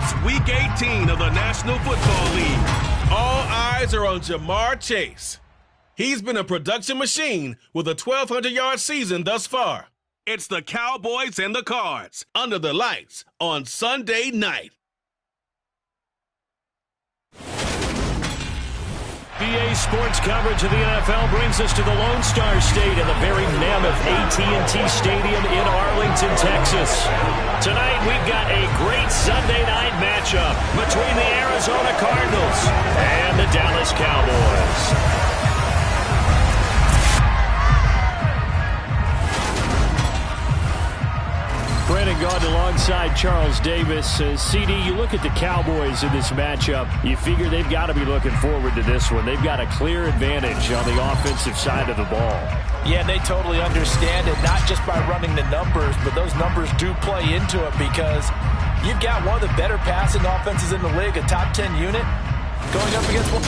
It's Week 18 of the National Football League. All eyes are on Ja'Marr Chase. He's been a production machine with a 1,200-yard season thus far. It's the Cowboys and the Cards under the lights on Sunday night. EA Sports coverage of the NFL brings us to the Lone Star State and the very mammoth AT&T Stadium in Arlington, Texas. Tonight we've got a great Sunday night matchup between the Arizona Cardinals and the Dallas Cowboys. Brandon Gaudin alongside Charles Davis. CD, you look at the Cowboys in this matchup, you figure they've got to be looking forward to this one. They've got a clear advantage on the offensive side of the ball. Yeah, they totally understand it, not just by running the numbers, but those numbers do play into it because you've got one of the better passing offenses in the league, a top 10 unit, going up against one.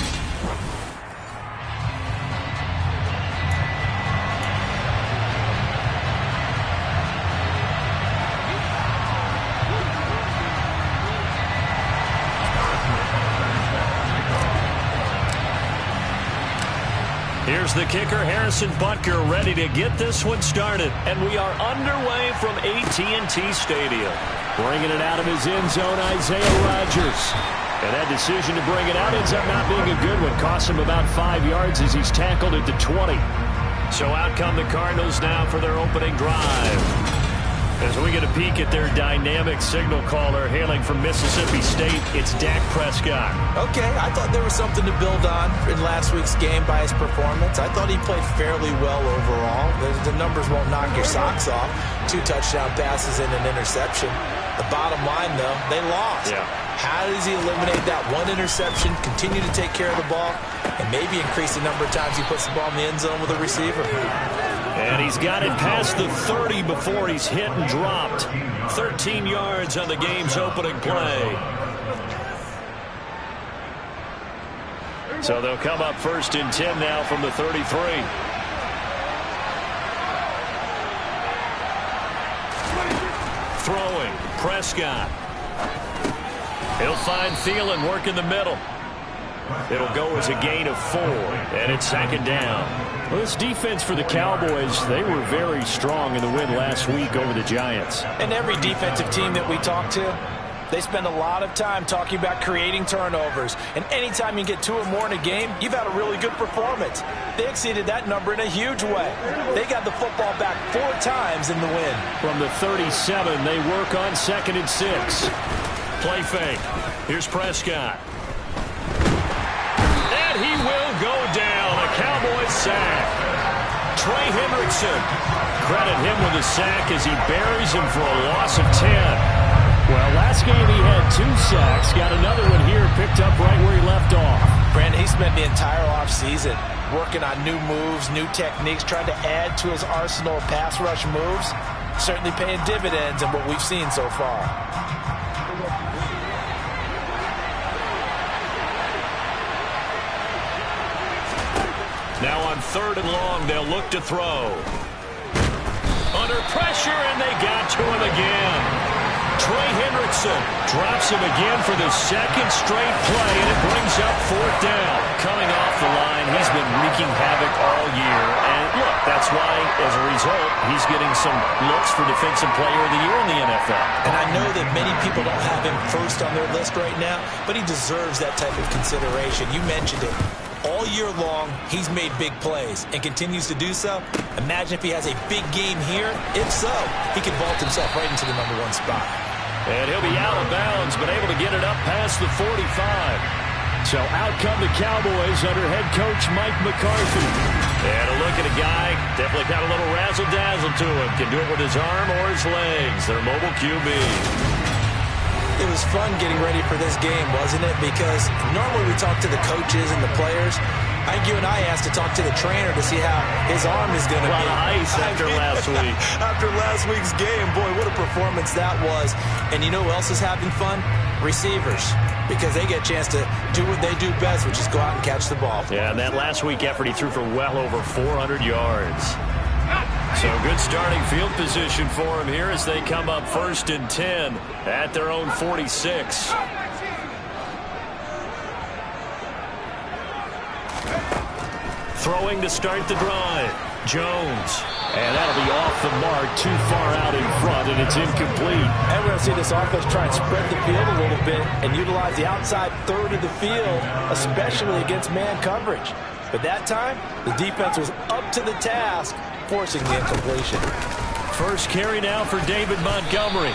Here's the kicker, Harrison Butker, ready to get this one started. And we are underway from AT&T Stadium. Bringing it out of his end zone, Isaiah Rodgers. And that decision to bring it out ends up not being a good one. Cost him about 5 yards as he's tackled at the 20. So out come the Cardinals now for their opening drive. As we get a peek at their dynamic signal caller hailing from Mississippi State, it's Dak Prescott. Okay, I thought there was something to build on in last week's game by his performance. I thought he played fairly well overall. The numbers won't knock your socks off. 2 touchdown passes and an interception. The bottom line, though, they lost. Yeah. How does he eliminate that one interception, continue to take care of the ball, and maybe increase the number of times he puts the ball in the end zone with a receiver? And he's got it past the 30 before he's hit and dropped. 13 yards on the game's opening play. So they'll come up 1st and 10 now from the 33. Throwing, Prescott. He'll find Thielen working the middle. It'll go as a gain of 4, and it's 2nd down. Well, this defense for the Cowboys, they were very strong in the win last week over the Giants. And every defensive team that we talk to, they spend a lot of time talking about creating turnovers. And anytime you get 2 or more in a game, you've had a really good performance. They exceeded that number in a huge way. They got the football back 4 times in the win. From the 37, they work on 2nd and 6. Play fake. Here's Prescott. And he will go down. A Cowboys sack. Trey Hendrickson. Credit him with a sack as he buries him for a loss of 10. Well, last game he had 2 sacks. Got another one here picked up right where he left off. Brandon, he spent the entire offseason working on new moves, new techniques, trying to add to his arsenal of pass rush moves. Certainly paying dividends in what we've seen so far. Now on 3rd and long, they'll look to throw. Under pressure, and they got to him again. Trey Hendrickson drops him again for the 2nd straight play, and it brings up 4th down. Coming off the line, he's been wreaking havoc all year. And look, that's why, as a result, he's getting some looks for Defensive Player of the Year in the NFL. And I know that many people don't have him first on their list right now, but he deserves that type of consideration. You mentioned it. All year long, he's made big plays and continues to do so. Imagine if he has a big game here. If so, he could vault himself right into the #1 spot. And he'll be out of bounds, but able to get it up past the 45. So out come the Cowboys under head coach Mike McCarthy. And a look at a guy, definitely got a little razzle-dazzle to him. Can do it with his arm or his legs. Their mobile QB. It was fun getting ready for this game, wasn't it? Because normally we talk to the coaches and the players. I think you and I asked to talk to the trainer to see how his arm is going to be. A lot of ice after last week. After last week's game, boy, what a performance that was. And you know who else is having fun? Receivers. Because they get a chance to do what they do best, which is go out and catch the ball. Yeah, and that last week effort, he threw for well over 400 yards. So good starting field position for him here as they come up 1st and 10 at their own 46. Throwing to start the drive. Jones. And that'll be off the mark, too far out in front, and it's incomplete. And we're going to see this offense try and spread the field a little bit and utilize the outside third of the field, especially against man coverage. But that time, the defense was up to the task, forcing the incompletion. First carry now for David Montgomery.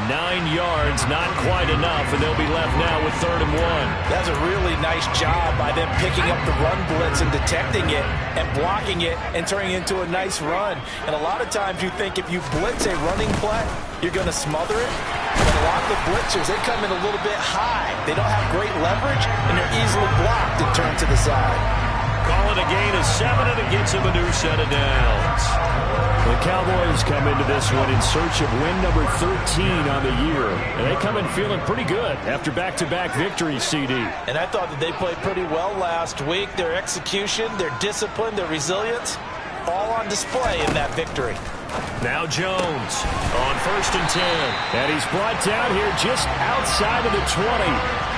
9 yards, not quite enough, and they'll be left now with 3rd and 1. That's a really nice job by them picking up the run blitz and detecting it and blocking it and turning it into a nice run. And a lot of times you think if you blitz a running play, you're going to smother it. But a lot of the blitzers, they come in a little bit high. They don't have great leverage, and they're easily blocked and turned to the side. Call it a gain of 7, and it gets him a new set of downs. The Cowboys come into this one in search of win number 13 on the year. And they come in feeling pretty good after back-to-back victories, CD. And I thought that they played pretty well last week. Their execution, their discipline, their resilience, all on display in that victory. Now Jones on 1st and 10. And he's brought down here just outside of the 20.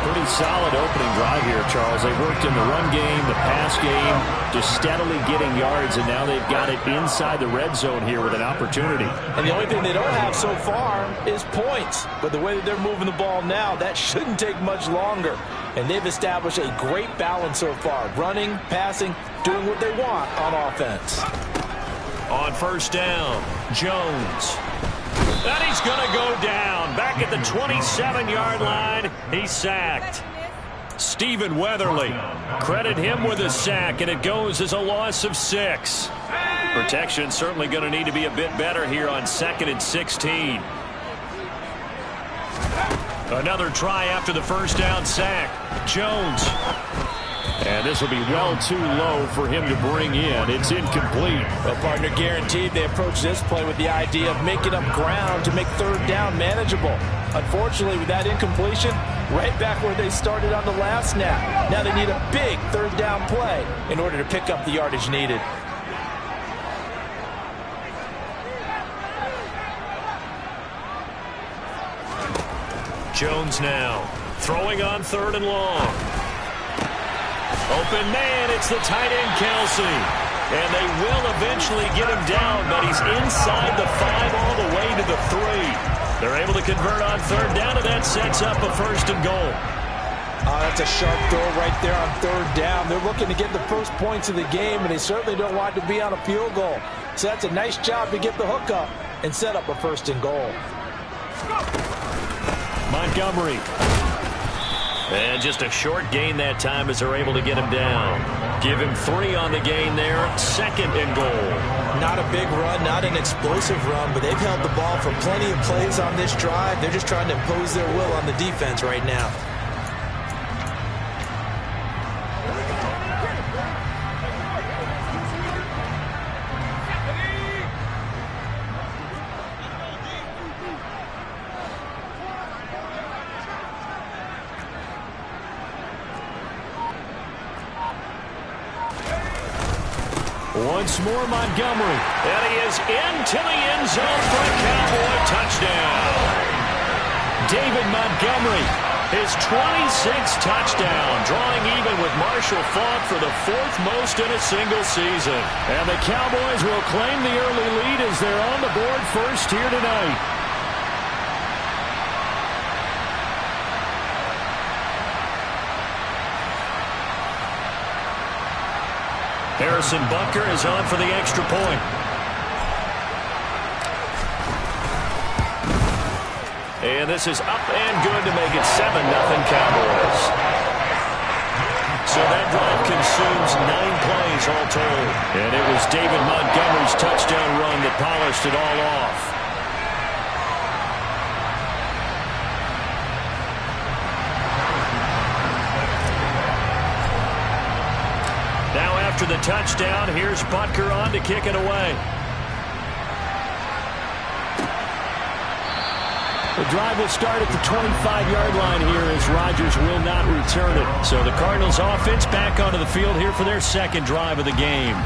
Pretty solid opening drive here, Charles. They worked in the run game, the pass game, just steadily getting yards, and now they've got it inside the red zone here with an opportunity. And the only thing they don't have so far is points. But the way that they're moving the ball now, that shouldn't take much longer. And they've established a great balance so far. Running, passing, doing what they want on offense. On 1st down, Jones. And he's going to go down. Back at the 27-yard line, he's sacked. Stephen Weatherly. Credit him with a sack, and it goes as a loss of 6. Protection certainly going to need to be a bit better here on 2nd and 16. Another try after the 1st down sack. Jones. And this will be well too low for him to bring in. It's incomplete. Well, partner, guaranteed they approach this play with the idea of making up ground to make 3rd down manageable. Unfortunately, with that incompletion, right back where they started on the last snap. Now they need a big 3rd down play in order to pick up the yardage needed. Jones now throwing on 3rd and long. Open man, it's the tight end, Kelsey. And they will eventually get him down, but he's inside the 5 all the way to the 3. They're able to convert on 3rd down, and that sets up a 1st and goal. Oh, that's a sharp throw right there on 3rd down. They're looking to get the first points of the game, and they certainly don't want to be on a field goal. So that's a nice job to get the hook up and set up a 1st and goal. Montgomery. And just a short gain that time as they're able to get him down. Give him 3 on the gain there. 2nd and goal. Not a big run, not an explosive run, but they've held the ball for plenty of plays on this drive. They're just trying to impose their will on the defense right now. Once more, Montgomery. And he is into the end zone for a Cowboy touchdown. David Montgomery, his 26th touchdown, drawing even with Marshall Faulk for the 4th most in a single season. And the Cowboys will claim the early lead as they're on the board first here tonight. Harrison Butker is on for the extra point. And this is up and good to make it 7-0 Cowboys. So that drive consumes 9 plays all told. And it was David Montgomery's touchdown run that polished it all off. After the touchdown, here's Butker on to kick it away. The drive will start at the 25-yard line here as Rodgers will not return it. So the Cardinals offense back onto the field here for their 2nd drive of the game.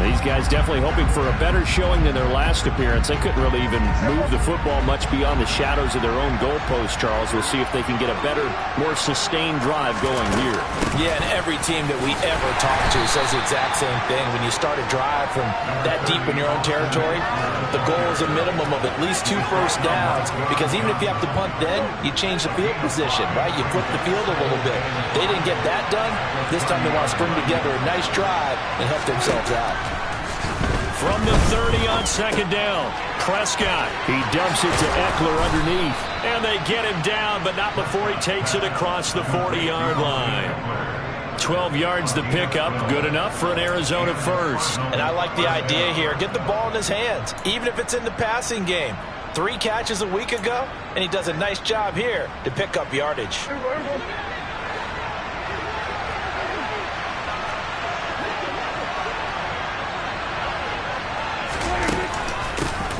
These guys definitely hoping for a better showing than their last appearance. They couldn't really even move the football much beyond the shadows of their own goalpost, Charles. We'll see if they can get a better, more sustained drive going here. Yeah, and every team that we ever talk to says the exact same thing. When you start a drive from that deep in your own territory, the goal is a minimum of at least 2 first downs, because even if you have to punt then, you change the field position, right? You flip the field a little bit. They didn't get that done. This time they want to string together a nice drive and help themselves out. From the 30 on second down, Prescott. He dumps it to Eckler underneath. And they get him down, but not before he takes it across the 40-yard line. 12 yards to pick up, good enough for an Arizona first. And I like the idea here. Get the ball in his hands, even if it's in the passing game. 3 catches a week ago, and he does a nice job here to pick up yardage.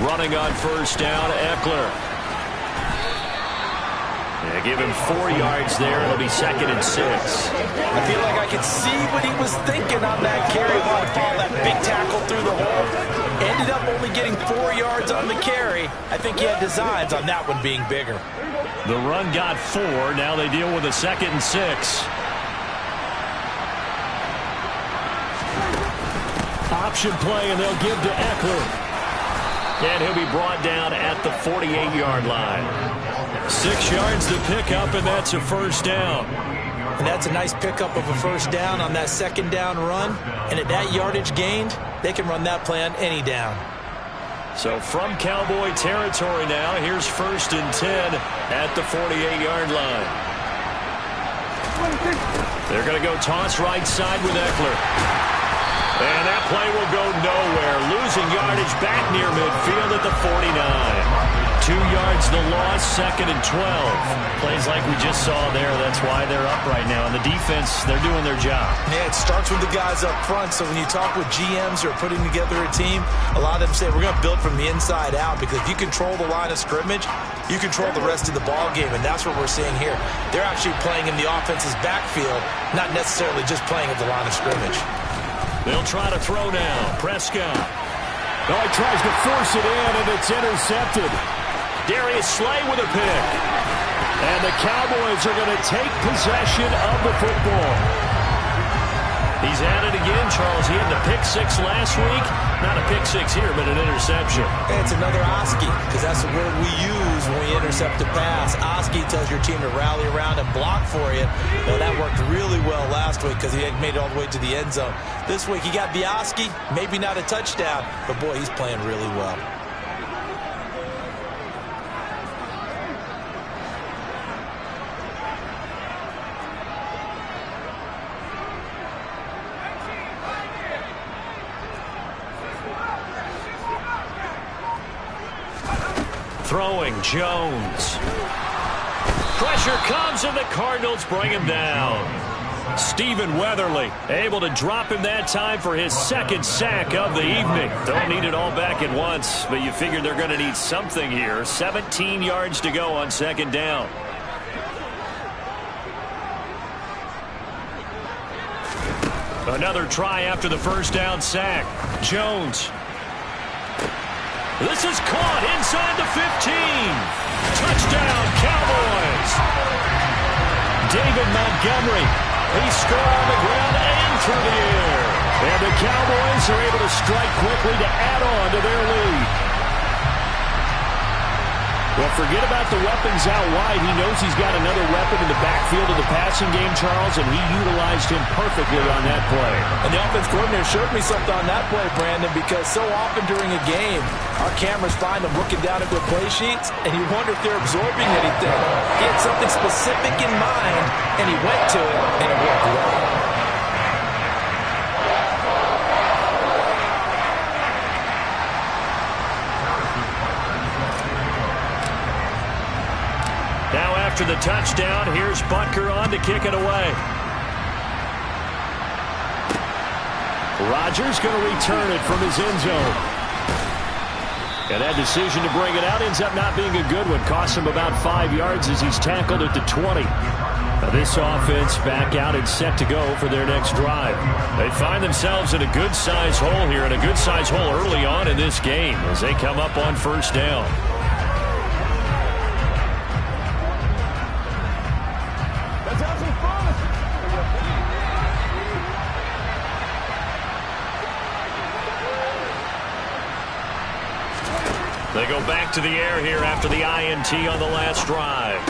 Running on first down, Eckler. Yeah, give him 4 yards there. It'll be 2nd and 6. I feel like I could see what he was thinking on that carry. Wanted to follow that big tackle through the hole. Ended up only getting 4 yards on the carry. I think he had designs on that one being bigger. The run got 4. Now they deal with a 2nd and 6. Option play, and they'll give to Eckler. And he'll be brought down at the 48-yard line. 6 yards to pick up, and that's a first down. And that's a nice pickup of a first down on that second down run. And at that yardage gained, they can run that play on any down. So from Cowboy territory now, here's 1st and 10 at the 48-yard line. They're going to go toss right side with Eckler. And that play will go nowhere. Losing yardage back near midfield at the 49. 2 yards the loss, 2nd and 12. Plays like we just saw there. That's why they're up right now. And the defense, they're doing their job. Yeah, it starts with the guys up front. So when you talk with GMs who are putting together a team, a lot of them say we're going to build from the inside out, because if you control the line of scrimmage, you control the rest of the ball game, and that's what we're seeing here. They're actually playing in the offense's backfield, not necessarily just playing at the line of scrimmage. They'll try to throw now. Prescott. Oh, he tries to force it in, and it's intercepted. Darius Slay with a pick. And the Cowboys are going to take possession of the football. He's at it again, Charles. He had the pick 6 last week. Not a pick 6 here, but an interception. And it's another Oski, because that's the word we use when we intercept a pass. Oski tells your team to rally around and block for you. Now, that worked really well last week because he had made it all the way to the end zone. This week, he got the Oski, maybe not a touchdown, but boy, he's playing really well. Throwing, Jones. Pressure comes, and the Cardinals bring him down. Stephen Weatherly able to drop him that time for his 2nd sack of the evening. Don't need it all back at once, but you figure they're going to need something here. 17 yards to go on 2nd down. Another try after the first down sack. Jones. This is caught inside the 15. Touchdown, Cowboys. David Montgomery. He scored on the ground and through the air. And the Cowboys are able to strike quickly to add on to their lead. Well, forget about the weapons out wide. He knows he's got another weapon in the backfield of the passing game, Charles, and he utilized him perfectly on that play. And the offense coordinator showed me something on that play, Brandon, because so often during a game, our cameras find them looking down at their play sheets, and you wonder if they're absorbing anything. He had something specific in mind, and he went to it, and it worked well. Now after the touchdown, here's Butker on to kick it away. Rodgers going to return it from his end zone. And that decision to bring it out ends up not being a good one. Costs him about 5 yards as he's tackled at the 20. This offense back out and set to go for their next drive. They find themselves in a good-sized hole here, and a good-sized hole early on in this game as they come up on first down. They go back to the air here after the INT on the last drive.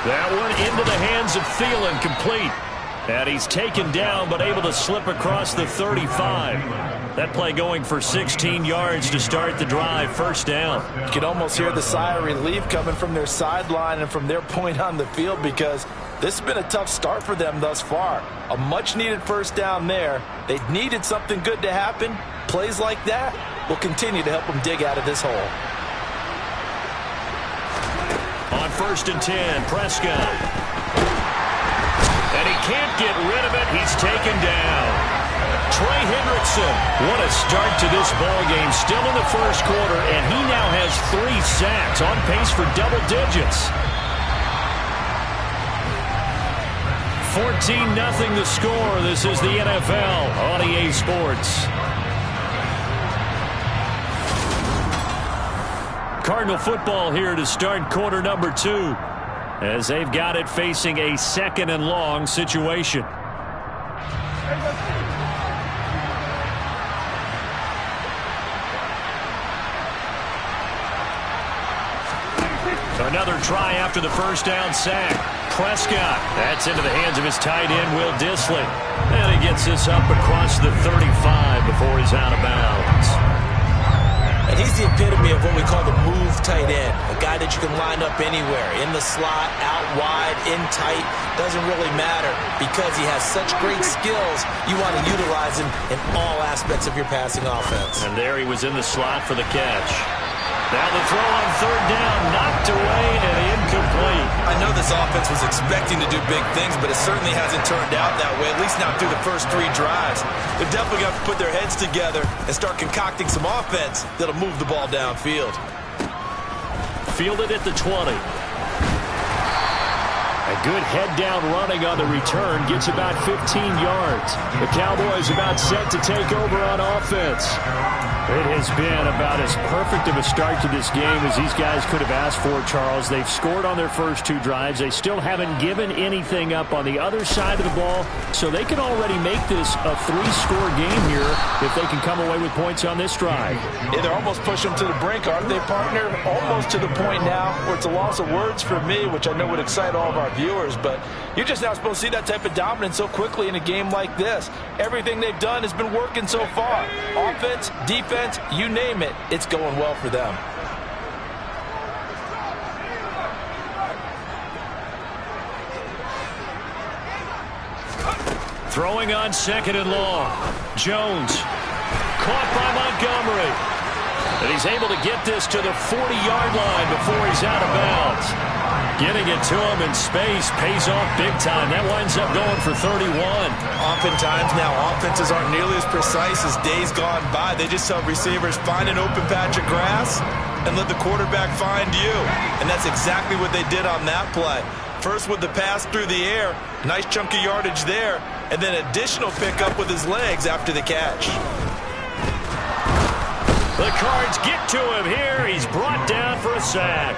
That one into the hands of Thielen, complete. And he's taken down but able to slip across the 35. That play going for 16 yards to start the drive, first down. You can almost hear the sigh of relief coming from their sideline and from their point on the field because this has been a tough start for them thus far. A much-needed first down there. They needed something good to happen. Plays like that will continue to help them dig out of this hole. On 1st and 10, Prescott. And he can't get rid of it. He's taken down. Trey Hendrickson, what a start to this ball game. Still in the first quarter, and he now has 3 sacks, on pace for double digits. 14-0 the score. This is the NFL on EA Sports. Cardinal football here to start quarter number 2 as they've got it facing a 2nd and long situation. Another try after the first down sack. Prescott, that's into the hands of his tight end, Will Dissly. And he gets this up across the 35 before he's out of bounds. And he's the epitome of what we call the move tight end. A guy that you can line up anywhere. In the slot, out wide, in tight. Doesn't really matter because he has such great skills. You want to utilize him in all aspects of your passing offense. And there he was in the slot for the catch. Now the throw on 3rd down, knocked away and incomplete. I know this offense was expecting to do big things, but it certainly hasn't turned out that way, at least not through the first 3 drives. They're definitely going to put their heads together and start concocting some offense that'll move the ball downfield. Fielded at the 20. A good head-down running on the return, gets about 15 yards. The Cowboys about set to take over on offense. It has been about as perfect of a start to this game as these guys could have asked for, Charles. They've scored on their first 2 drives. They still haven't given anything up on the other side of the ball, so they can already make this a 3-score game here if they can come away with points on this drive. Yeah, they're almost pushing them to the brink, aren't they, partner? Almost to the point now where it's a loss of words for me, which I know would excite all of our viewers, but you're just not supposed to see that type of dominance so quickly in a game like this. Everything they've done has been working so far. Offense, defense, you name it, it's going well for them. Throwing on 2nd and long. Jones caught by Montgomery. And he's able to get this to the 40-yard line before he's out of bounds. Getting it to him in space pays off big time. That winds up going for 31. Oftentimes now offenses aren't nearly as precise as days gone by. They just tell receivers, find an open patch of grass and let the quarterback find you. And that's exactly what they did on that play. First with the pass through the air, nice chunk of yardage there, and then additional pickup with his legs after the catch. The Cards get to him here. He's brought down for a sack.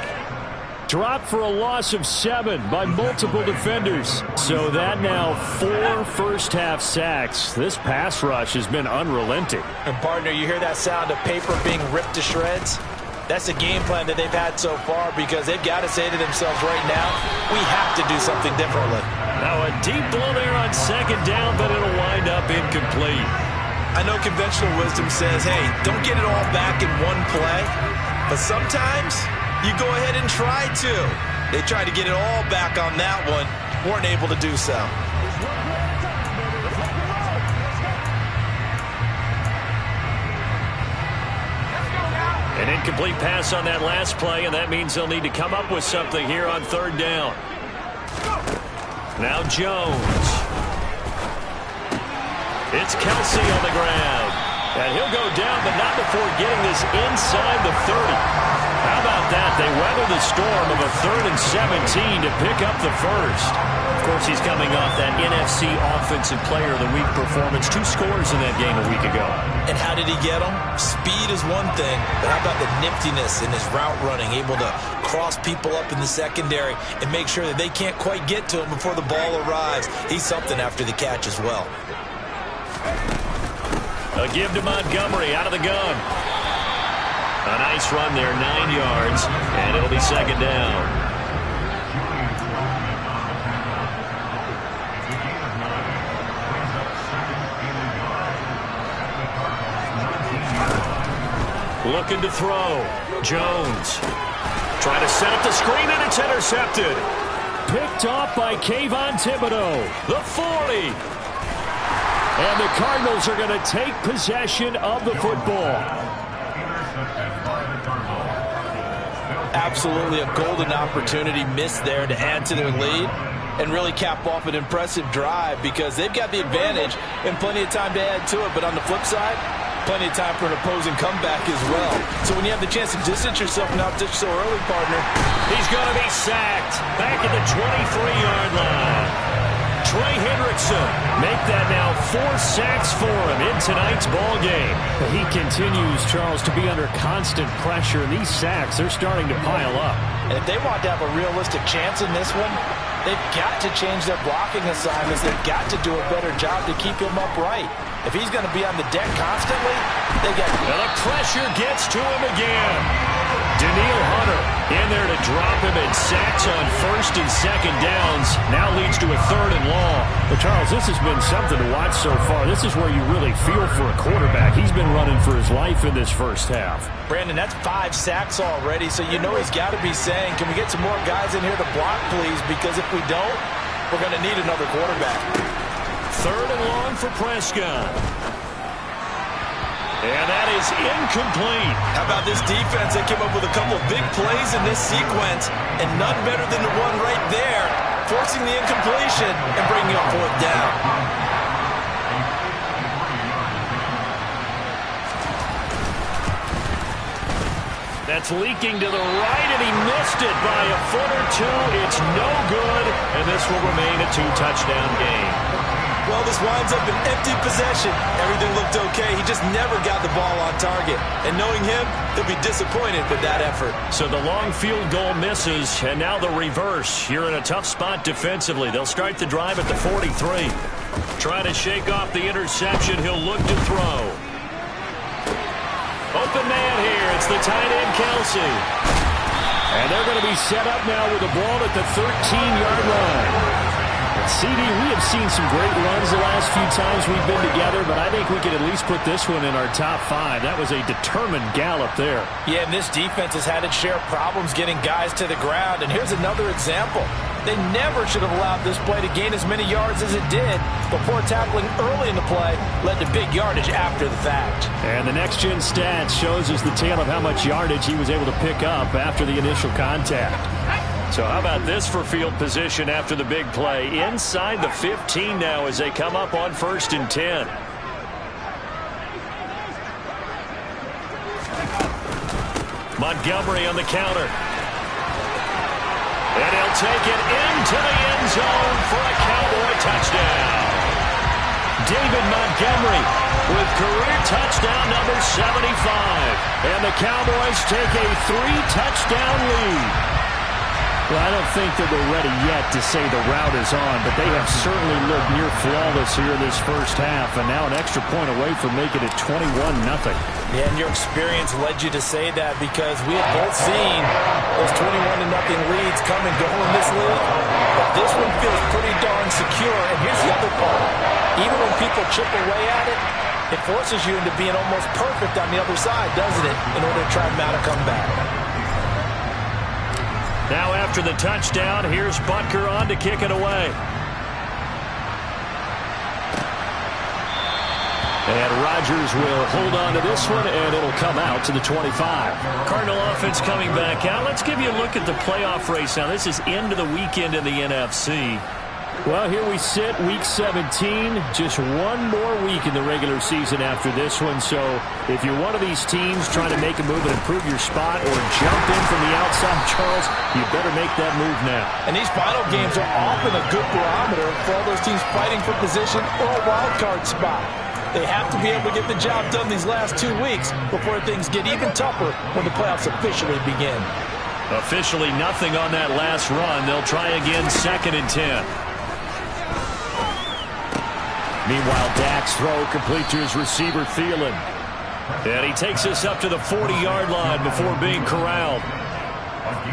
Dropped for a loss of 7 by multiple defenders. So that now 4 first-half sacks. This pass rush has been unrelenting. And, partner, you hear that sound of paper being ripped to shreds? That's the game plan that they've had so far because they've got to say to themselves right now, we have to do something differently. Now a deep blow there on 2nd down, but it'll wind up incomplete. I know conventional wisdom says, hey, don't get it all back in one play. But sometimes you go ahead and try to. They tried to get it all back on that one, weren't able to do so. An incomplete pass on that last play, and that means they'll need to come up with something here on 3rd down. Now Jones. It's Kelsey on the ground. And he'll go down, but not before getting this inside the 30. How about that? They weather the storm of a 3rd and 17 to pick up the first. course, he's coming off that NFC Offensive Player of the Week performance. 2 scores in that game a week ago. And how did he get them? Speed is one thing, but how about the niftiness in his route running, able to cross people up in the secondary and make sure that they can't quite get to him before the ball arrives. He's something after the catch as well. A give to Montgomery out of the gun. A nice run there, 9 yards, and it'll be second down. Looking to throw. Jones. Trying to set up the screen, and it's intercepted. Picked off by Kayvon Thibodeaux. The 40. And the Cardinals are going to take possession of the football. Absolutely a golden opportunity missed there to add to their lead and really cap off an impressive drive because they've got the advantage and plenty of time to add to it. But on the flip side, plenty of time for an opposing comeback as well. So when you have the chance to distance yourself and not ditch so early, partner. He's going to be sacked back at the 23-yard line. Trey Hendrickson make that now 4 sacks for him in tonight's ball game. He continues, Charles, to be under constant pressure. These sacks, they're starting to pile up. And if they want to have a realistic chance in this one, they've got to change their blocking assignments. They've got to do a better job to keep him upright. If he's going to be on the deck constantly, they got to... And the pressure gets to him again. Daniil Hunter in there to drop him, and sacks on 1st and 2nd downs. Now leads to a 3rd and long. But, Charles, this has been something to watch so far. This is where you really feel for a quarterback. He's been running for his life in this first half. Brandon, that's 5 sacks already, so you know he's got to be saying, can we get some more guys in here to block, please? Because if we don't, we're going to need another quarterback. 3rd and long for Prescott. And that is incomplete. How about this defense? They came up with a couple of big plays in this sequence, and none better than the one right there, forcing the incompletion and bringing up 4th down. That's leaking to the right, and he missed it by a foot or 2. It's no good, and this will remain a 2-touchdown game. Well, this winds up an empty possession. Everything looked okay. He just never got the ball on target. And knowing him, he'll be disappointed with that effort. So the long field goal misses, and now the reverse. You're in a tough spot defensively. They'll start the drive at the 43. Trying to shake off the interception. He'll look to throw. Open man here. It's the tight end, Kelsey. And they're going to be set up now with the ball at the 13-yard line. CD, we have seen some great runs the last few times we've been together, but I think we could at least put this one in our top 5. That was a determined gallop there. Yeah, and this defense has had its share of problems getting guys to the ground. And here's another example. They never should have allowed this play to gain as many yards as it did. Before tackling early in the play led to big yardage after the fact. And the next-gen stats shows us the tale of how much yardage he was able to pick up after the initial contact. So how about this for field position after the big play? Inside the 15 now as they come up on 1st and 10. Montgomery on the counter. And he'll take it into the end zone for a Cowboy touchdown. David Montgomery with career touchdown number 75. And the Cowboys take a 3-touchdown lead. Well, I don't think that we're ready yet to say the route is on, but they have certainly looked near flawless here this first half, and now an extra point away from making it 21-0. Yeah, and your experience led you to say that because we have both seen those 21-0 leads come and go in this league. But this one feels pretty darn secure, and here's the other part. Even when people chip away at it, it forces you into being almost perfect on the other side, doesn't it, in order to try and mount a comeback. Now after the touchdown, here's Butker on to kick it away. And Rodgers will hold on to this one, and it'll come out to the 25. Cardinal offense coming back out. Let's give you a look at the playoff race now. This is end of the weekend in the NFC. Well, here we sit, Week 17. Just one more week in the regular season after this one. So if you're one of these teams trying to make a move and improve your spot or jump in from the outside, Charles, you better make that move now. And these final games are often a good barometer for all those teams fighting for position or a wild card spot. They have to be able to get the job done these last 2 weeks before things get even tougher when the playoffs officially begin. Officially nothing on that last run. They'll try again, 2nd and 10. Meanwhile, Dak's throw complete to his receiver, Thielen. And he takes us up to the 40-yard line before being corralled.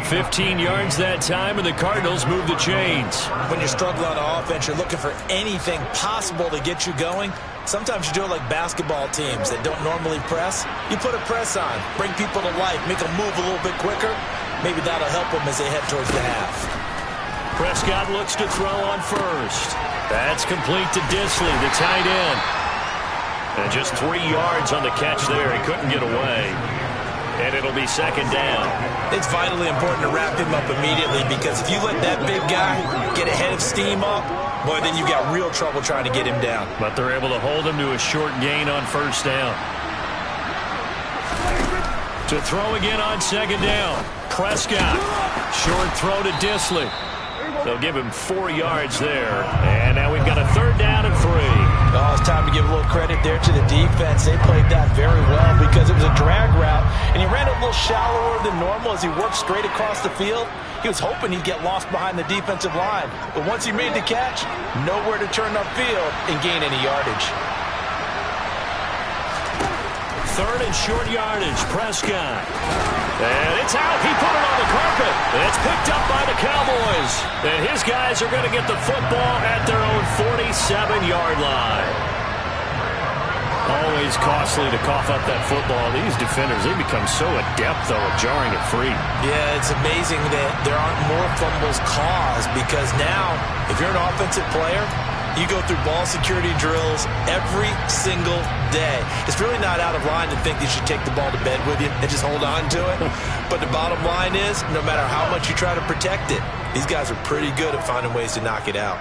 15 yards that time, and the Cardinals move the chains. When you're struggling on offense, you're looking for anything possible to get you going. Sometimes you do it like basketball teams that don't normally press. You put a press on, bring people to life, make them move a little bit quicker. Maybe that'll help them as they head towards the half. Prescott looks to throw on first. That's complete to Disley, the tight end. And just 3 yards on the catch there. He couldn't get away. And it'll be 2nd down. It's vitally important to wrap him up immediately because if you let that big guy get a head of steam up, boy, then you've got real trouble trying to get him down. But they're able to hold him to a short gain on 1st down. To throw again on 2nd down. Prescott. Short throw to Disley. They'll give him 4 yards there. And now we've got a 3rd down and 3. Oh, it's time to give a little credit there to the defense. They played that very well because it was a drag route, and he ran it a little shallower than normal as he worked straight across the field. He was hoping he'd get lost behind the defensive line. But once he made the catch, nowhere to turn upfield and gain any yardage. 3rd and short yardage, Prescott. And it's out. He put it on the carpet. It's picked up by the Cowboys. And his guys are going to get the football at their own 47-yard line. Always costly to cough up that football. These defenders, they become so adept, though, at jarring it free. Yeah, it's amazing that there aren't more fumbles caused because now, if you're an offensive player, you go through ball security drills every single day. It's really not out of line to think you should take the ball to bed with you and just hold on to it. But the bottom line is, no matter how much you try to protect it, these guys are pretty good at finding ways to knock it out.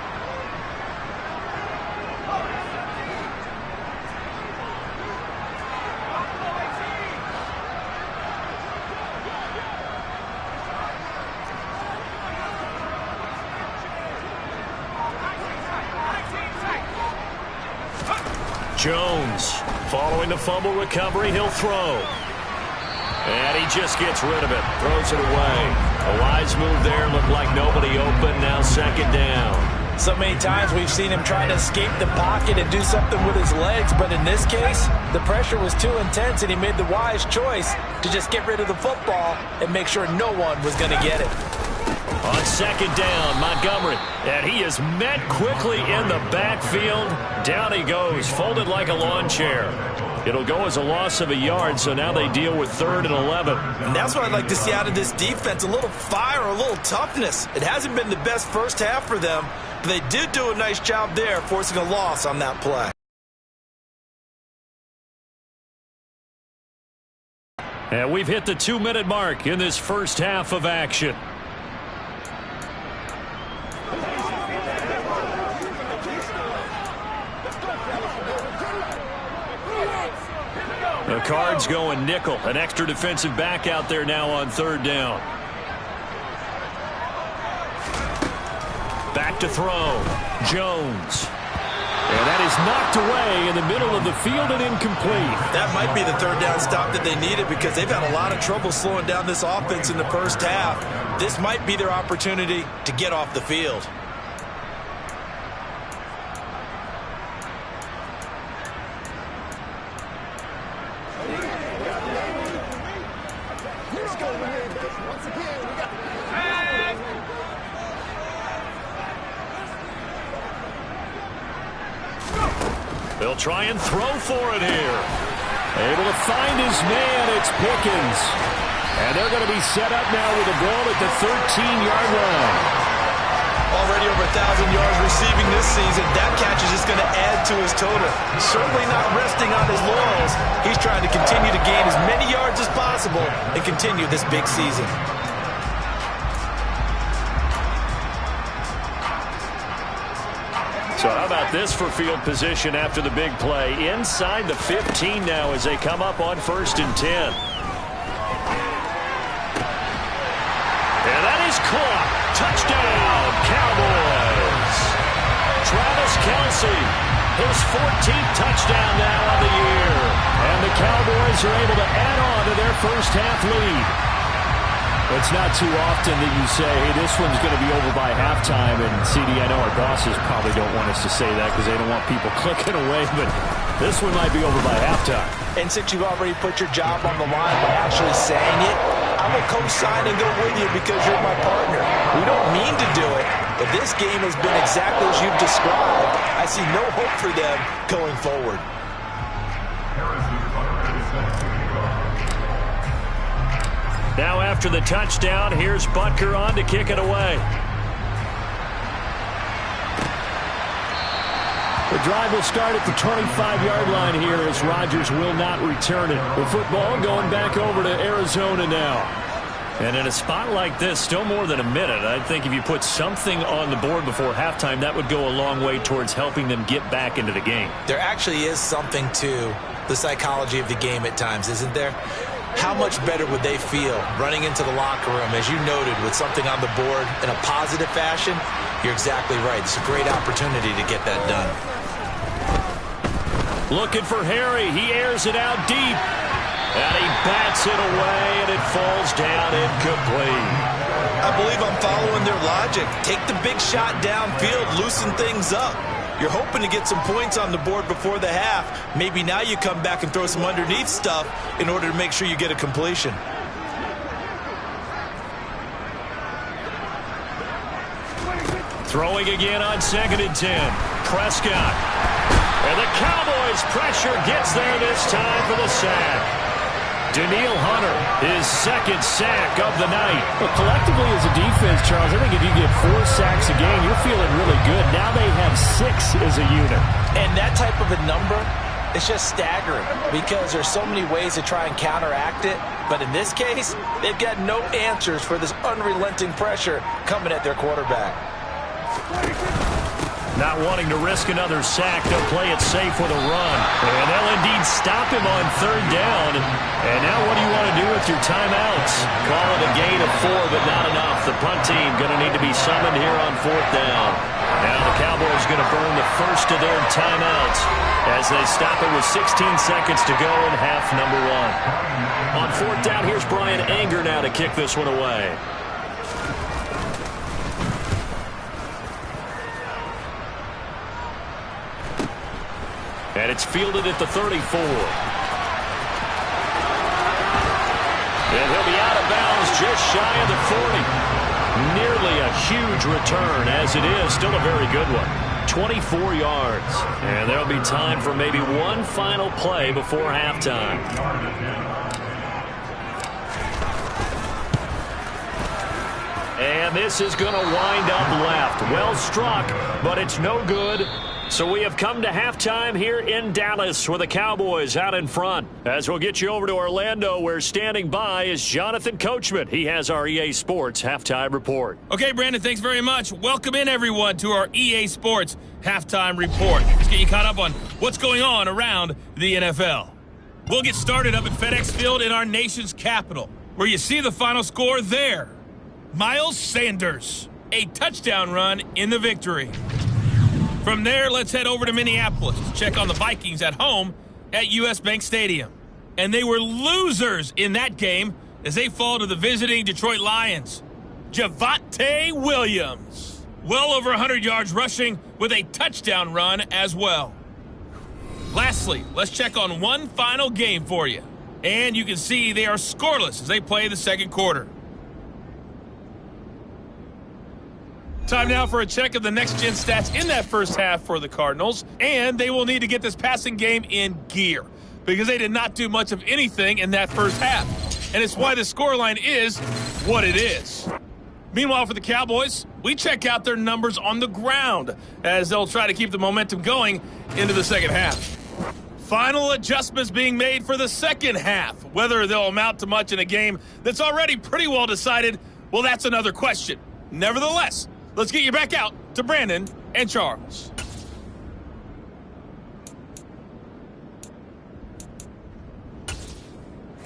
Jones, following the fumble recovery, he'll throw. And he just gets rid of it, throws it away. A wise move there, looked like nobody open, now 2nd down. So many times we've seen him try to escape the pocket and do something with his legs, but in this case, the pressure was too intense and he made the wise choice to just get rid of the football and make sure no one was going to get it. On 2nd down, Montgomery. And he is met quickly in the backfield. Down he goes, folded like a lawn chair. It'll go as a loss of a yard, so now they deal with 3rd and 11. And that's what I'd like to see out of this defense, a little fire, a little toughness. It hasn't been the best first half for them, but they did do a nice job there, forcing a loss on that play. And we've hit the 2-minute mark in this first half of action. The Cards going nickel. An extra defensive back out there now on 3rd down. Back to throw. Jones. And that is knocked away in the middle of the field and incomplete. That might be the 3rd down stop that they needed because they've had a lot of trouble slowing down this offense in the first half. This might be their opportunity to get off the field. They'll try and throw for it here. Able to find his man. It's Pickens. And they're going to be set up now with the ball at the 13-yard line. Already over 1,000 yards receiving this season. That catch is just going to add to his total. Certainly not resting on his laurels. He's trying to continue to gain as many yards as possible and continue this big season. So how about this for field position after the big play? Inside the 15 now as they come up on 1st and 10. And that is caught. Touchdown, Cowboys. Travis Kelce, his 14th touchdown now of the year. And the Cowboys are able to add on to their first half lead. It's not too often that you say, hey, this one's going to be over by halftime. And, CD, I know our bosses probably don't want us to say that because they don't want people clicking away, but this one might be over by halftime. And since you've already put your job on the line by actually saying it, I'm going to co-sign and go with you because you're my partner. We don't mean to do it, but this game has been exactly as you've described. I see no hope for them going forward. Now after the touchdown, here's Butker on to kick it away. The drive will start at the 25-yard line here as Rodgers will not return it. The football going back over to Arizona now. And in a spot like this, still more than a minute, I think if you put something on the board before halftime, that would go a long way towards helping them get back into the game. There actually is something to the psychology of the game at times, isn't there? How much better would they feel running into the locker room, as you noted, with something on the board in a positive fashion? You're exactly right. It's a great opportunity to get that done. Looking for Harry. He airs it out deep. And he bats it away, and it falls down incomplete. I believe I'm following their logic. Take the big shot downfield, loosen things up. You're hoping to get some points on the board before the half. Maybe now you come back and throw some underneath stuff in order to make sure you get a completion. Throwing again on 2nd and 10. Prescott. And the Cowboys' pressure gets there this time for the sack. Danielle Hunter, his 2nd sack of the night. Well, collectively as a defense, Charles, I think if you get 4 sacks a game, you're feeling really good. Now they have 6 as a unit. And that type of a number, it's just staggering because there's so many ways to try and counteract it. But in this case, they've got no answers for this unrelenting pressure coming at their quarterback. Not wanting to risk another sack, they'll play it safe with a run. And they'll indeed stop him on 3rd down. And now what do you want to do with your timeouts? Call it a gain of 4, but not enough. The punt team going to need to be summoned here on 4th down. Now the Cowboys going to burn the first of their timeouts as they stop it with 16 seconds to go in half number 1. On 4th down, here's Brian Anger now to kick this one away. And it's fielded at the 34. And he'll be out of bounds just shy of the 40. Nearly a huge return, as it is. Still a very good one. 24 yards. And there'll be time for maybe one final play before halftime. And this is going to wind up left. Well struck, but it's no good. So we have come to halftime here in Dallas with the Cowboys out in front. As we'll get you over to Orlando, where standing by is Jonathan Coachman. He has our EA Sports Halftime Report. Okay, Brandon, thanks very much. Welcome in, everyone, to our EA Sports Halftime Report. Let's get you caught up on what's going on around the NFL. We'll get started up at FedEx Field in our nation's capital, where you see the final score there. Miles Sanders, a touchdown run in the victory. From there, let's head over to Minneapolis to check on the Vikings at home at US Bank Stadium. And they were losers in that game as they fall to the visiting Detroit Lions. Javonte Williams, well over 100 yards rushing with a touchdown run as well. Lastly, let's check on one final game for you. And you can see they are scoreless as they play the second quarter. Time now for a check of the next-gen stats in that first half for the Cardinals. And they will need to get this passing game in gear because they did not do much of anything in that first half. And it's why the scoreline is what it is. Meanwhile, for the Cowboys, we check out their numbers on the ground as they'll try to keep the momentum going into the second half. Final adjustments being made for the second half. Whether they'll amount to much in a game that's already pretty well decided, well, that's another question. Nevertheless, let's get you back out to Brandon and Charles.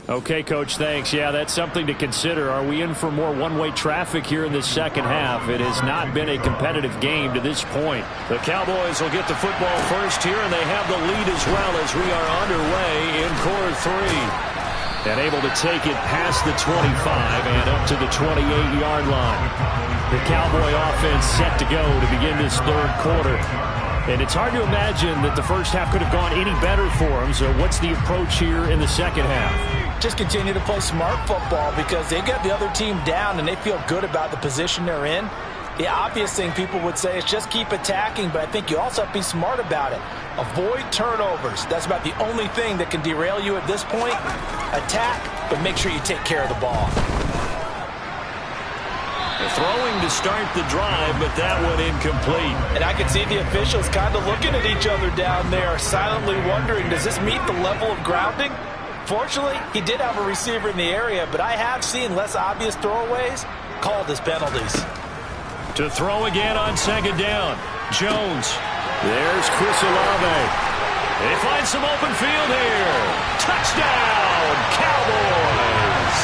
Okay, Coach, thanks. Yeah, that's something to consider. Are we in for more one-way traffic here in the second half? It has not been a competitive game to this point. The Cowboys will get the football first here, and they have the lead as well as we are underway in quarter 3. And able to take it past the 25 and up to the 28-yard line. The Cowboy offense set to go to begin this third quarter. And it's hard to imagine that the first half could have gone any better for them. So what's the approach here in the second half? Just continue to play smart football because they got the other team down and they feel good about the position they're in. The obvious thing people would say is just keep attacking, but I think you also have to be smart about it. Avoid turnovers. That's about the only thing that can derail you at this point. Attack, but make sure you take care of the ball. Throwing to start the drive, but that one incomplete. And I can see the officials kind of looking at each other down there, silently wondering, does this meet the level of grounding? Fortunately, he did have a receiver in the area, but I have seen less obvious throwaways called as penalties. To throw again on second down. Jones. There's Chris Olave. They find some open field here. Touchdown, Cowboys.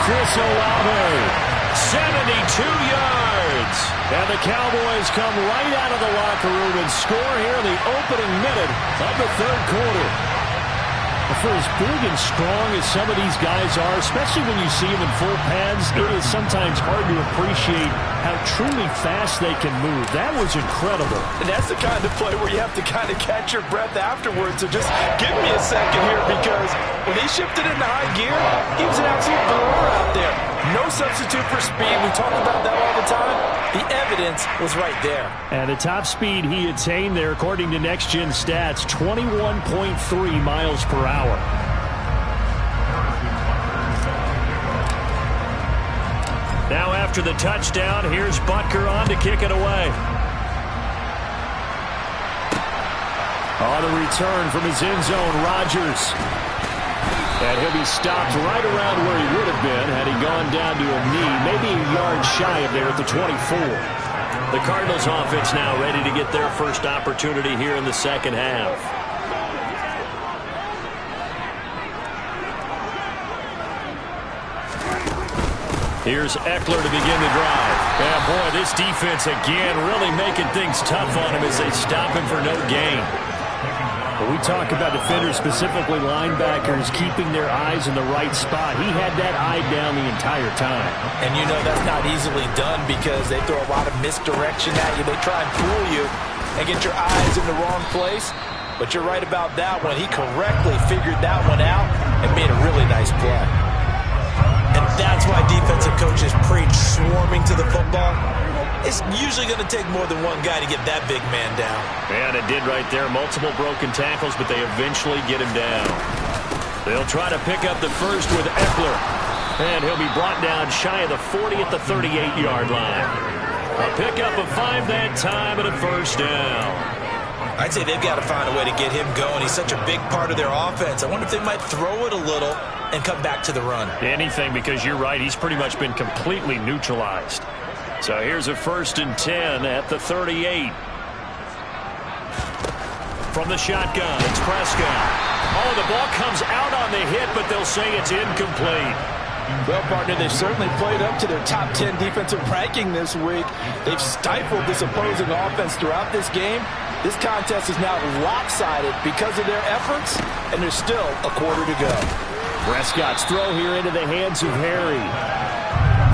Chris Olave. 72 yards. And the Cowboys come right out of the locker room and score here in the opening minute of the third quarter. For as big and strong as some of these guys are, especially when you see them in full pads, it is sometimes hard to appreciate how truly fast they can move. That was incredible. And that's the kind of play where you have to kind of catch your breath afterwards. So just give me a second here, because when he shifted into high gear, he was an absolute blower out there. No substitute for speed. We talk about that all the time. The evidence was right there. And the top speed he attained there, according to Next Gen Stats, 21.3 miles per hour. Now after the touchdown, here's Butker on to kick it away. On a return from his end zone, Rodgers. And he'll be stopped right around where he would have been had he gone down to a knee, maybe a yard shy of there at the 24. The Cardinals offense now ready to get their first opportunity here in the second half. Here's Eckler to begin the drive. Yeah, boy, this defense again really making things tough on him as they stop him for no gain. We talk about defenders, specifically linebackers, keeping their eyes in the right spot. He had that eye down the entire time. And you know that's not easily done because they throw a lot of misdirection at you. They try and fool you and get your eyes in the wrong place. But you're right about that one. He correctly figured that one out and made a really nice play. And that's why defensive coaches preach swarming to the football. It's usually going to take more than one guy to get that big man down. And it did right there. Multiple broken tackles, but they eventually get him down. They'll try to pick up the first with Eckler. And he'll be brought down shy of the 40 at the 38-yard line. A pickup of 5 that time and a first down. I'd say they've got to find a way to get him going. He's such a big part of their offense. I wonder if they might throw it a little and come back to the run. Anything, because you're right. He's pretty much been completely neutralized. So here's a 1st and 10 at the 38. From the shotgun, it's Prescott. Oh, the ball comes out on the hit, but they'll say it's incomplete. Well, partner, they've certainly played up to their top 10 defensive ranking this week. They've stifled this opposing offense throughout this game. This contest is now lopsided because of their efforts, and there's still a quarter to go. Prescott's throw here into the hands of Harry.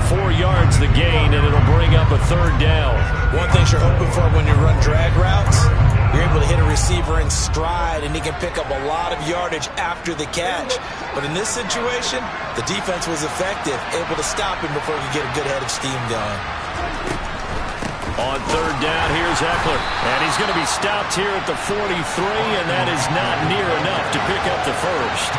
4 yards the gain, and it'll bring up a 3rd down. One thing you're hoping for when you run drag routes, you're able to hit a receiver in stride, and he can pick up a lot of yardage after the catch. But in this situation, the defense was effective, able to stop him before he could get a good head of steam going. On 3rd down, here's Eckler. And he's going to be stopped here at the 43, and that is not near enough to pick up the first.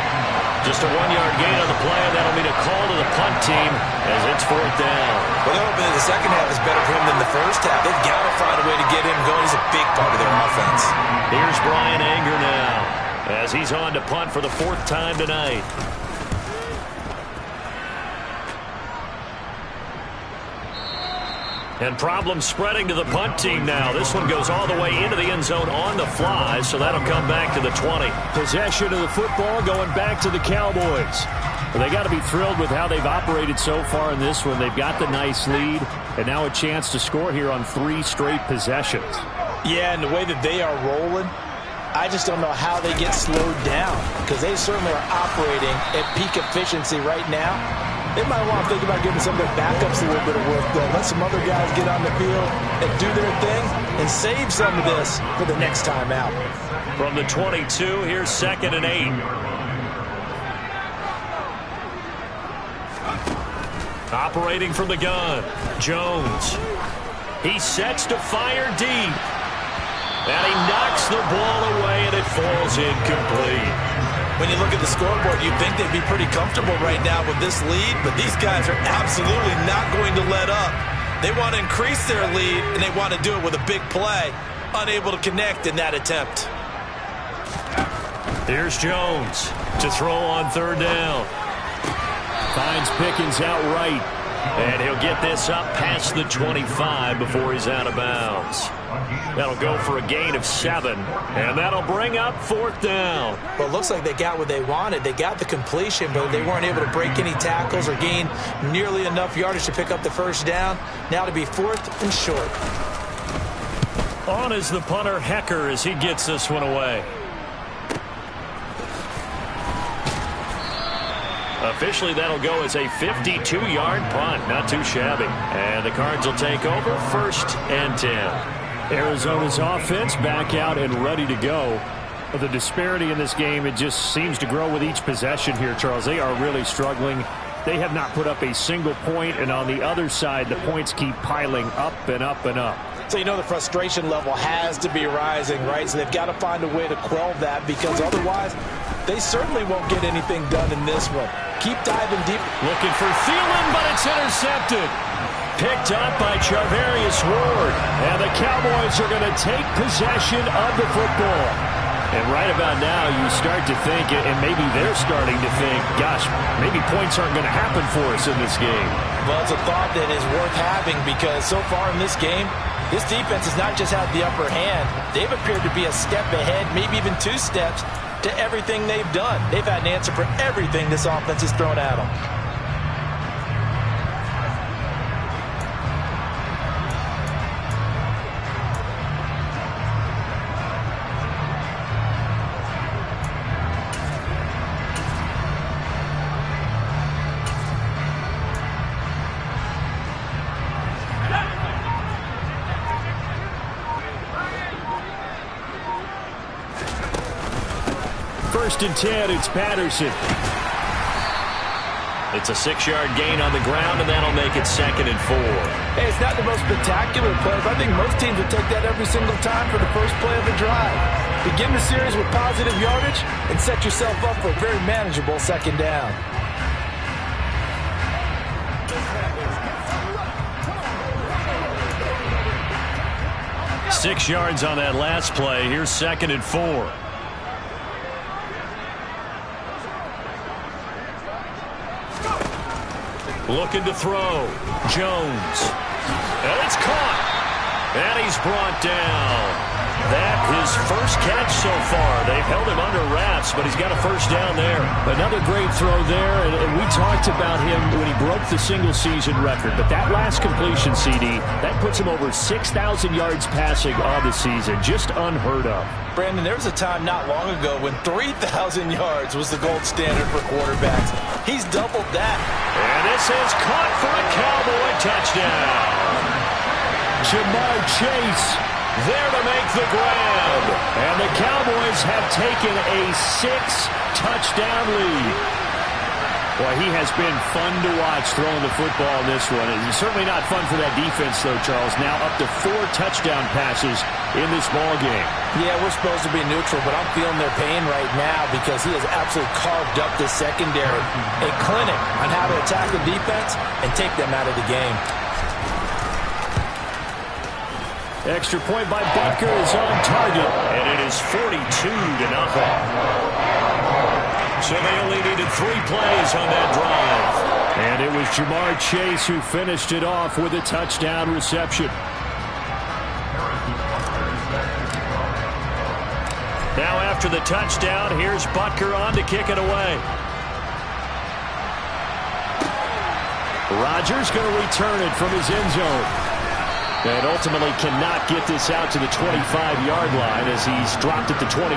Just a 1-yard gain on the play, and that'll be a call to the punt team as it's 4th down. Well, they're hoping that the second half is better for him than the first half. They've got to find a way to get him going. He's a big part of their offense. Here's Brian Anger now as he's on to punt for the 4th time tonight. And problems spreading to the punt team now. This one goes all the way into the end zone on the fly, so that'll come back to the 20. Possession of the football going back to the Cowboys. Well, they got to be thrilled with how they've operated so far in this one. They've got the nice lead, and now a chance to score here on 3 straight possessions. Yeah, and the way that they are rolling, I just don't know how they get slowed down, because they certainly are operating at peak efficiency right now. They might want to think about giving some of their backups a little bit of work, though. Let some other guys get on the field and do their thing and save some of this for the next time out. From the 22, here's 2nd and 8. Operating from the gun, Jones. He sets to fire deep. And he knocks the ball away, and it falls incomplete. When you look at the scoreboard, you'd think they'd be pretty comfortable right now with this lead, but these guys are absolutely not going to let up. They want to increase their lead, and they want to do it with a big play. Unable to connect in that attempt. Here's Jones to throw on 3rd down. Finds Pickens outright. And he'll get this up past the 25 before he's out of bounds. That'll go for a gain of 7, and that'll bring up 4th down. Well, it looks like they got what they wanted. They got the completion, but they weren't able to break any tackles or gain nearly enough yardage to pick up the 1st down. Now to be 4th and short. On is the punter, Hecker, as he gets this one away. Officially, that'll go as a 52-yard punt. Not too shabby. And the Cards will take over 1st and 10. Arizona's offense back out and ready to go. The disparity in this game, it just seems to grow with each possession here, Charles. They are really struggling. They have not put up a single point, and on the other side, the points keep piling up and up and up. So you know the frustration level has to be rising, right? So they've got to find a way to quell that, because otherwise they certainly won't get anything done in this one. Keep diving deep. Looking for Thielen, but it's intercepted. Picked up by Charvarius Ward. And the Cowboys are going to take possession of the football. And right about now, you start to think, and maybe they're starting to think, gosh, maybe points aren't going to happen for us in this game. Well, it's a thought that is worth having, because so far in this game, this defense has not just had the upper hand. They've appeared to be a step ahead, maybe even 2 steps, to everything they've done. They've had an answer for everything this offense has thrown at them. First and 10, it's Patterson. It's a 6-yard gain on the ground, and that'll make it 2nd and 4. Hey, it's not the most spectacular play, but I think most teams would take that every single time for the first play of the drive. Begin the series with positive yardage and set yourself up for a very manageable 2nd down. Six yards on that last play. Here's 2nd and 4. Looking to throw. Jones. And it's caught. And he's brought down. That his first catch so far. They've held him under wraps, but he's got a 1st down there. Another great throw there, and we talked about him when he broke the single-season record. But that last completion, CD, that puts him over 6,000 yards passing on the season. Just unheard of. Brandon, there was a time not long ago when 3,000 yards was the gold standard for quarterbacks. He's doubled that. And this is caught for a Cowboy touchdown. Ja'Marr Chase there to make the grab. And the Cowboys have taken a 6-touchdown lead. Boy, he has been fun to watch throwing the football in this one. It's certainly not fun for that defense, though, Charles. Now up to 4 touchdown passes in this ball game. Yeah, we're supposed to be neutral, but I'm feeling their pain right now because he has absolutely carved up the secondary. A clinic on how to attack the defense and take them out of the game. Extra point by Butker is on target. And it is 42-0. So they only needed 3 plays on that drive. And it was Ja'Marr Chase who finished it off with a touchdown reception. Now after the touchdown, here's Butker on to kick it away. Rodgers going to return it from his end zone. And ultimately cannot get this out to the 25-yard line as he's dropped it to 23.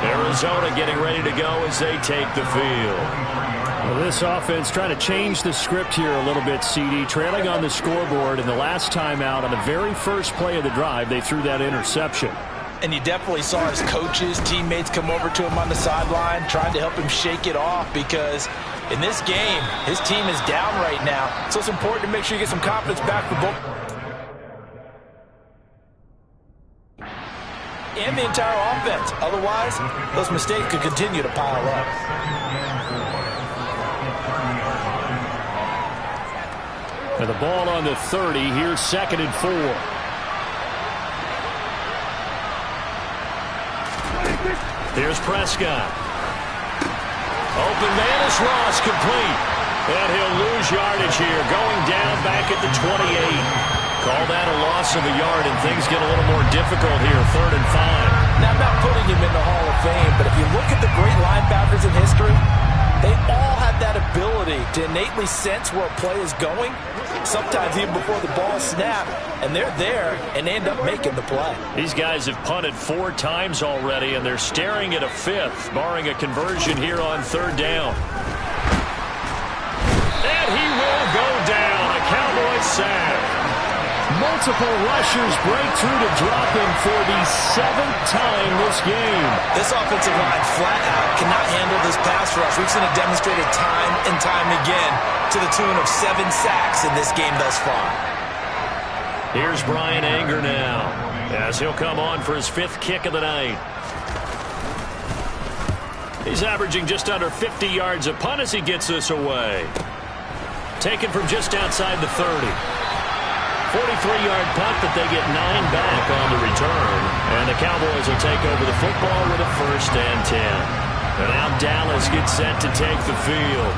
Arizona getting ready to go as they take the field. Well, this offense trying to change the script here a little bit, CD. Trailing on the scoreboard, and the last time out on the very first play of the drive, they threw that interception. And you definitely saw his coaches, teammates come over to him on the sideline, trying to help him shake it off because in this game, his team is down right now. So it's important to make sure you get some confidence back for both. And the entire offense. Otherwise, those mistakes could continue to pile up. And the ball on the 30. Here's 2nd and 4. Here's Prescott. Open man is Ross, complete. And he'll lose yardage here. Going down back at the 28. Call that a loss of a yard, and things get a little more difficult here. 3rd and 5. Now, I'm not putting him in the Hall of Fame, but if you look at the great linebackers in history, they all have that ability to innately sense where a play is going, sometimes even before the ball snapped, and they're there and they end up making the play. These guys have punted 4 times already, and they're staring at a 5th, barring a conversion here on 3rd down. And he will go down. A Cowboys sack. Multiple rushers break through to drop him for the 7th time this game. This offensive line flat out cannot handle this pass rush. We've seen it demonstrated time and time again to the tune of 7 sacks in this game thus far. Here's Brian Anger now as he'll come on for his 5th kick of the night. He's averaging just under 50 yards a punt as he gets this away. Taken from just outside the 30. 43-yard punt, but they get 9 back on the return. And the Cowboys will take over the football with a 1st and 10. And now Dallas gets set to take the field.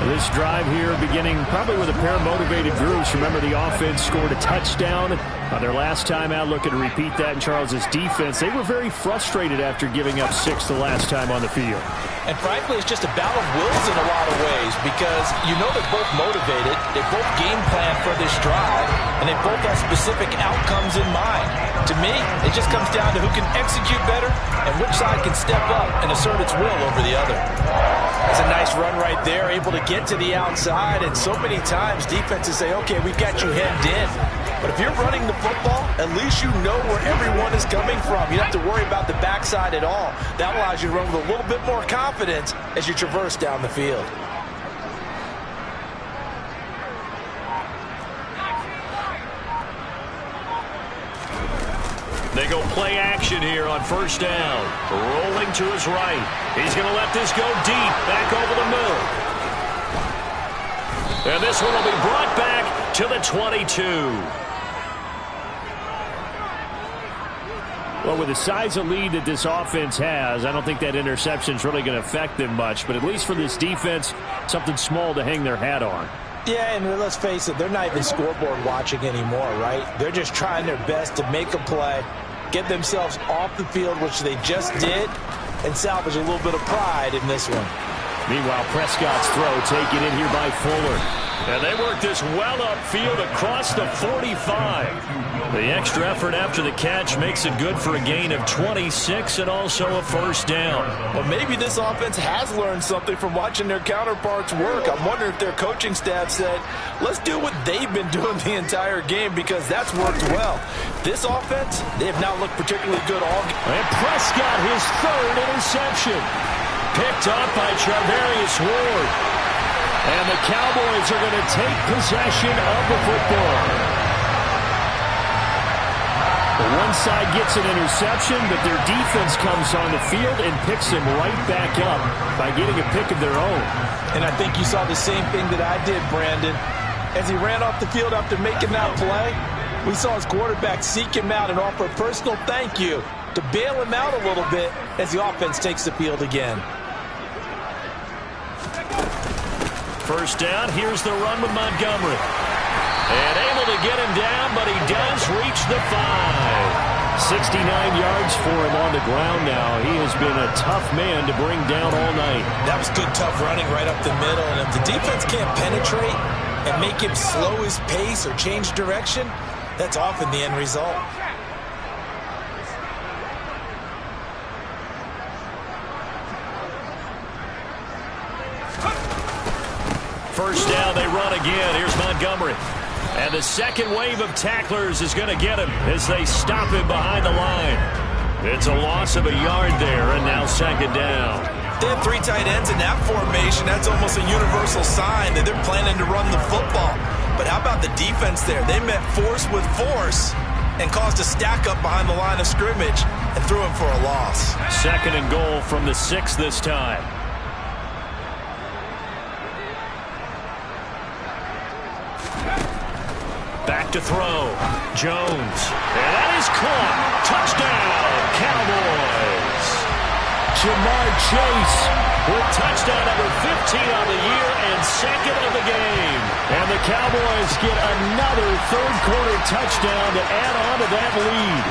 This drive here beginning probably with a pair of motivated groups. Remember, the offense scored a touchdown on their last time out. Looking to repeat that in Charles' defense. They were very frustrated after giving up 6 the last time on the field. And frankly, it's just a battle of wills in a lot of ways because you know they're both motivated, they both game plan for this drive, and they both have specific outcomes in mind. To me, it just comes down to who can execute better and which side can step up and assert its will over the other. That's a nice run right there, able to get to the outside, and so many times defenses say, okay, we've got you hemmed in. But if you're running the football, at least you know where everyone is coming from. You don't have to worry about the backside at all. That allows you to run with a little bit more confidence as you traverse down the field. They go play action here on 1st down. Rolling to his right. He's going to let this go deep, back over the middle. And this one will be brought back to the 22. Well, with the size of lead that this offense has, I don't think that interception is really going to affect them much. But at least for this defense, something small to hang their hat on. Yeah, and let's face it, they're not even scoreboard watching anymore, right? They're just trying their best to make a play, get themselves off the field, which they just did, and salvage a little bit of pride in this one. Meanwhile, Prescott's throw taken in here by Fuller. And they work this well upfield across the 45. The extra effort after the catch makes it good for a gain of 26 and also a 1st down. Well, maybe this offense has learned something from watching their counterparts work. I'm wondering if their coaching staff said, let's do what they've been doing the entire game because that's worked well. This offense, they have not looked particularly good all game. And Prescott, his 3rd interception. Picked up by Charvarius Ward. And the Cowboys are going to take possession of the football. One side gets an interception, but their defense comes on the field and picks them right back up by getting a pick of their own. And I think you saw the same thing that I did, Brandon. As he ran off the field after making that play, we saw his quarterback seek him out and offer a personal thank you to bail him out a little bit as the offense takes the field again. First down, here's the run with Montgomery. And able to get him down, but he does reach the 5. 69 yards for him on the ground now. He has been a tough man to bring down all night. That was good, tough running right up the middle. And if the defense can't penetrate and make him slow his pace or change direction, that's often the end result. First down, they run again. Here's Montgomery. And the second wave of tacklers is going to get him as they stop him behind the line. It's a loss of a yard there, and now second down. They have 3 tight ends in that formation. That's almost a universal sign that they're planning to run the football. But how about the defense there? They met force with force and caused a stack up behind the line of scrimmage and threw him for a loss. Second and goal from the 6 this time. Back to throw. Jones. And that is caught. Touchdown, Cowboys. Jamar Chase with touchdown number 15 on the year and second of the game. And the Cowboys get another third-quarter touchdown to add on to that lead.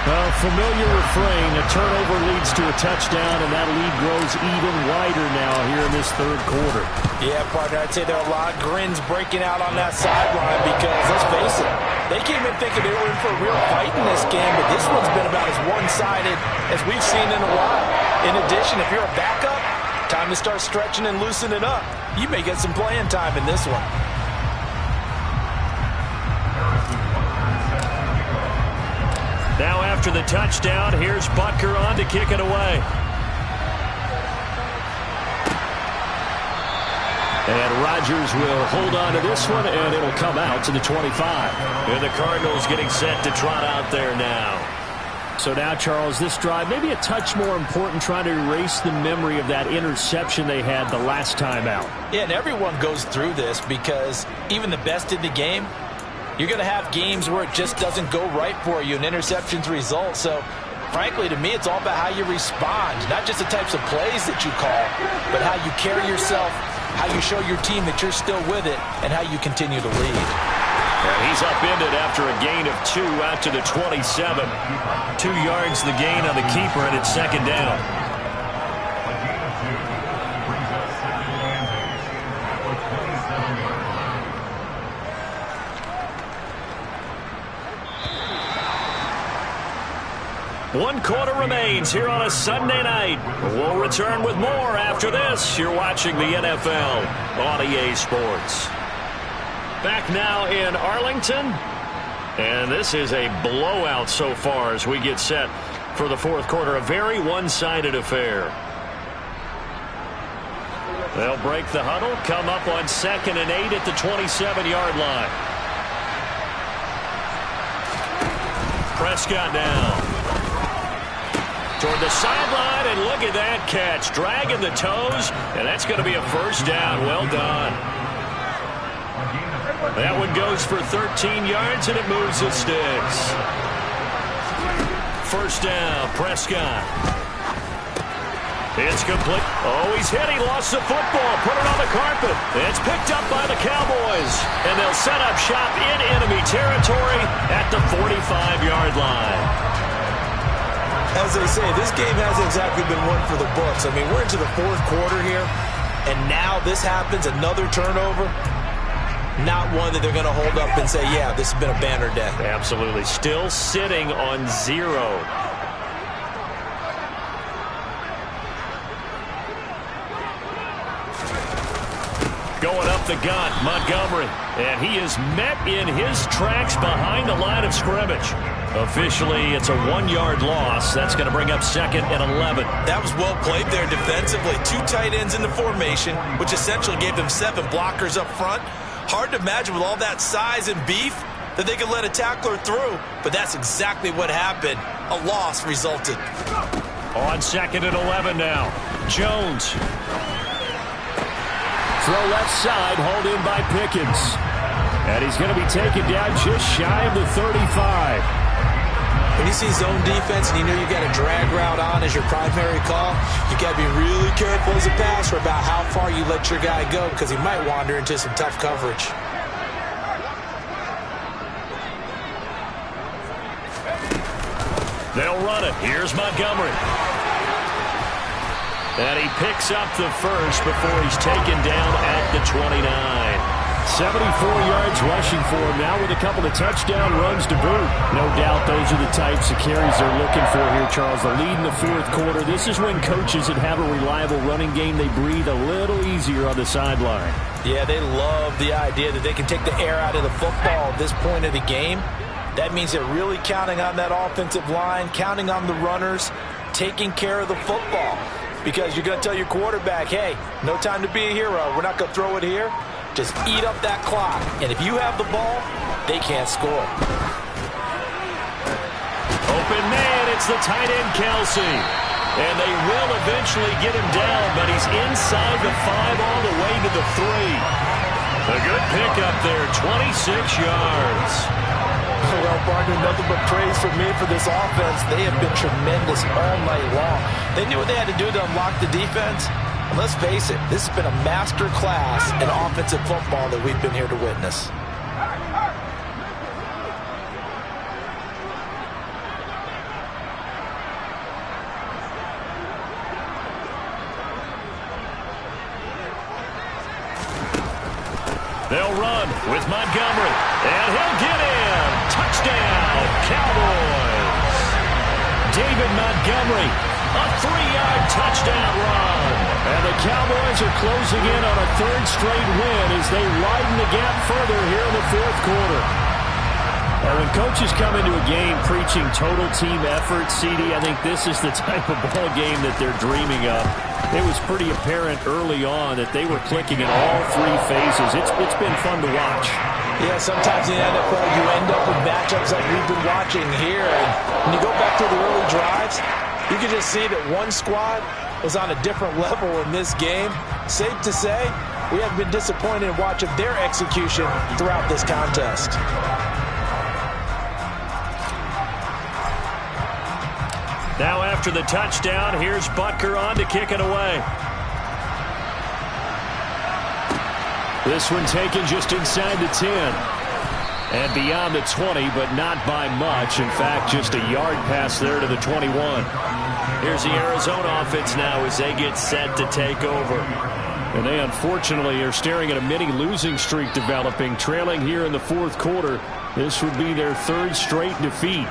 A familiar refrain, a turnover leads to a touchdown, and that lead grows even wider now here in this third quarter. Yeah, partner, I'd say there are a lot of grins breaking out on that sideline because, let's face it, they came in thinking they were in for a real fight in this game, but this one's been about as one-sided as we've seen in a while. In addition, if you're a backup, time to start stretching and loosening up. You may get some playing time in this one. Now after the touchdown, here's Butker on to kick it away. And Rodgers will hold on to this one, and it'll come out to the 25. And the Cardinals getting set to trot out there now. So now, Charles, this drive maybe a touch more important, trying to erase the memory of that interception they had the last time out. Yeah, and everyone goes through this because even the best in the game, you're going to have games where it just doesn't go right for you, and interceptions result. So, frankly, to me, it's all about how you respond, not just the types of plays that you call, but how you carry yourself, how you show your team that you're still with it, and how you continue to lead. And he's upended after a gain of 2 out to the 27. 2 yards the gain on the keeper, and it's second down. One quarter remains here on a Sunday night. We'll return with more after this. You're watching the NFL on EA Sports. Back now in Arlington. And this is a blowout so far as we get set for the fourth quarter. A very one-sided affair. They'll break the huddle, come up on 2nd and 8 at the 27-yard line. Prescott now. Toward the sideline, and look at that catch. Dragging the toes, and that's going to be a first down. Well done. That one goes for 13 yards, and it moves the sticks. First down, Prescott. It's complete. Oh, he's hit. He lost the football. Put it on the carpet. It's picked up by the Cowboys, and they'll set up shop in enemy territory at the 45-yard line. As they say, this game hasn't exactly been one for the books. I mean, we're into the fourth quarter here, and now this happens, another turnover. Not one that they're going to hold up and say, yeah, this has been a banner day. Absolutely. Still sitting on 0. Going up the gut, Montgomery. And he is met in his tracks behind the line of scrimmage. Officially, it's a 1-yard loss. That's going to bring up 2nd and 11. That was well played there defensively. 2 tight ends in the formation, which essentially gave them 7 blockers up front. Hard to imagine with all that size and beef that they could let a tackler through. But that's exactly what happened. A loss resulted. On 2nd and 11 now. Jones. Throw left side, hauled in by Pickens. And he's going to be taken down just shy of the 35. When you see zone defense and you know you got a drag route on as your primary call, you got to be really careful as a passer about how far you let your guy go because he might wander into some tough coverage. They'll run it. Here's Montgomery. And he picks up the first before he's taken down at the 29. 74 yards rushing for him now with a couple of touchdown runs to boot. No doubt those are the types of carries they're looking for here, Charles. The lead in the fourth quarter. This is when coaches that have a reliable running game, they breathe a little easier on the sideline. Yeah, they love the idea that they can take the air out of the football at this point of the game. That means they're really counting on that offensive line, counting on the runners, taking care of the football. Because you're going to tell your quarterback, hey, no time to be a hero. We're not going to throw it here. Just eat up that clock. And if you have the ball, they can't score. Open man, it's the tight end, Kelsey. And they will eventually get him down, but he's inside the 5 all the way to the 3. A good pickup there, 26 yards. Well, partner, nothing but praise for me for this offense. They have been tremendous all night long. They knew what they had to do to unlock the defense. And let's face it, this has been a master class in offensive football that we've been here to witness. They'll run with Montgomery, and he'll get in. Touchdown, Cowboys. David Montgomery, a 3-yard touchdown run. And the Cowboys are closing in on a third straight win as they widen the gap further here in the fourth quarter. And when coaches come into a game preaching total team effort, CD, I think this is the type of ball game that they're dreaming of. It was pretty apparent early on that they were clicking in all 3 phases. It's been fun to watch. Yeah, sometimes in the NFL you end up with matchups like we've been watching here. And when you go back to the early drives, you can just see that one squad was on a different level in this game. Safe to say, we have been disappointed in watching their execution throughout this contest. Now after the touchdown, here's Butker on to kick it away. This one taken just inside the 10. And beyond the 20, but not by much. In fact, just a yard pass there to the 21. Here's the Arizona offense now as they get set to take over. And they unfortunately are staring at a mini losing streak developing, trailing here in the fourth quarter. This would be their 3rd straight defeat.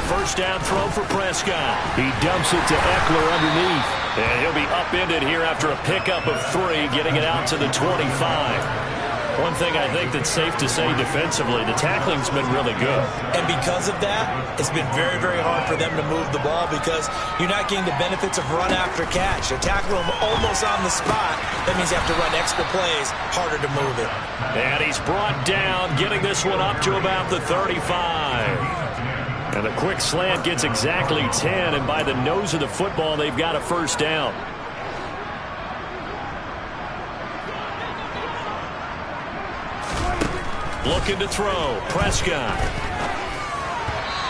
First down throw for Prescott. He dumps it to Eckler underneath. And he'll be upended here after a pickup of 3, getting it out to the 25. One thing I think that's safe to say defensively, the tackling's been really good. And because of that, it's been very, very hard for them to move the ball because you're not getting the benefits of run after catch. You tackle them almost on the spot. That means you have to run extra plays, harder to move it. And he's brought down, getting this one up to about the 35. And a quick slant gets exactly 10, and by the nose of the football, they've got a first down. Looking to throw, Prescott.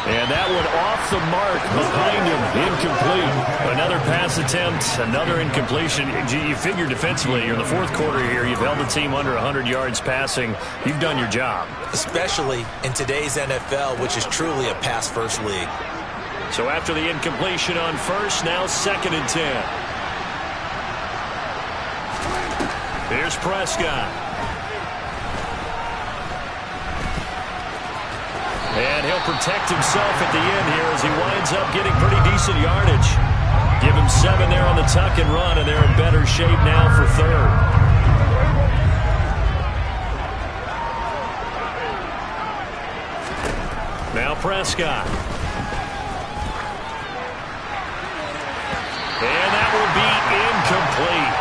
And that one off the mark behind him, incomplete. Another pass attempt, another incompletion. You figure defensively, you're in the fourth quarter here, you've held the team under 100 yards passing. You've done your job. Especially in today's NFL, which is truly a pass-first league. So after the incompletion on first, now 2nd and 10. Here's Prescott. And he'll protect himself at the end here as he winds up getting pretty decent yardage. Give him 7 there on the tuck and run, and they're in better shape now for 3rd. Now Prescott. And that will be incomplete.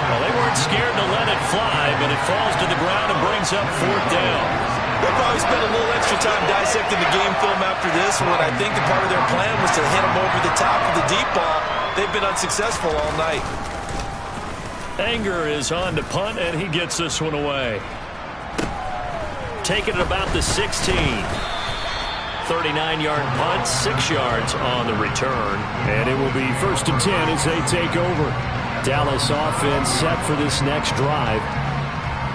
Well, they weren't scared to let it fly, but it falls to the ground and brings up 4th down. They'll probably spend a little extra time dissecting the game film after this one. I think the part of their plan was to hit him over the top of the deep ball. they've been unsuccessful all night. Anger is on to punt, and he gets this one away. Taking it about the 16. 39-yard punt, 6 yards on the return. And it will be 1st and 10 as they take over. Dallas offense set for this next drive.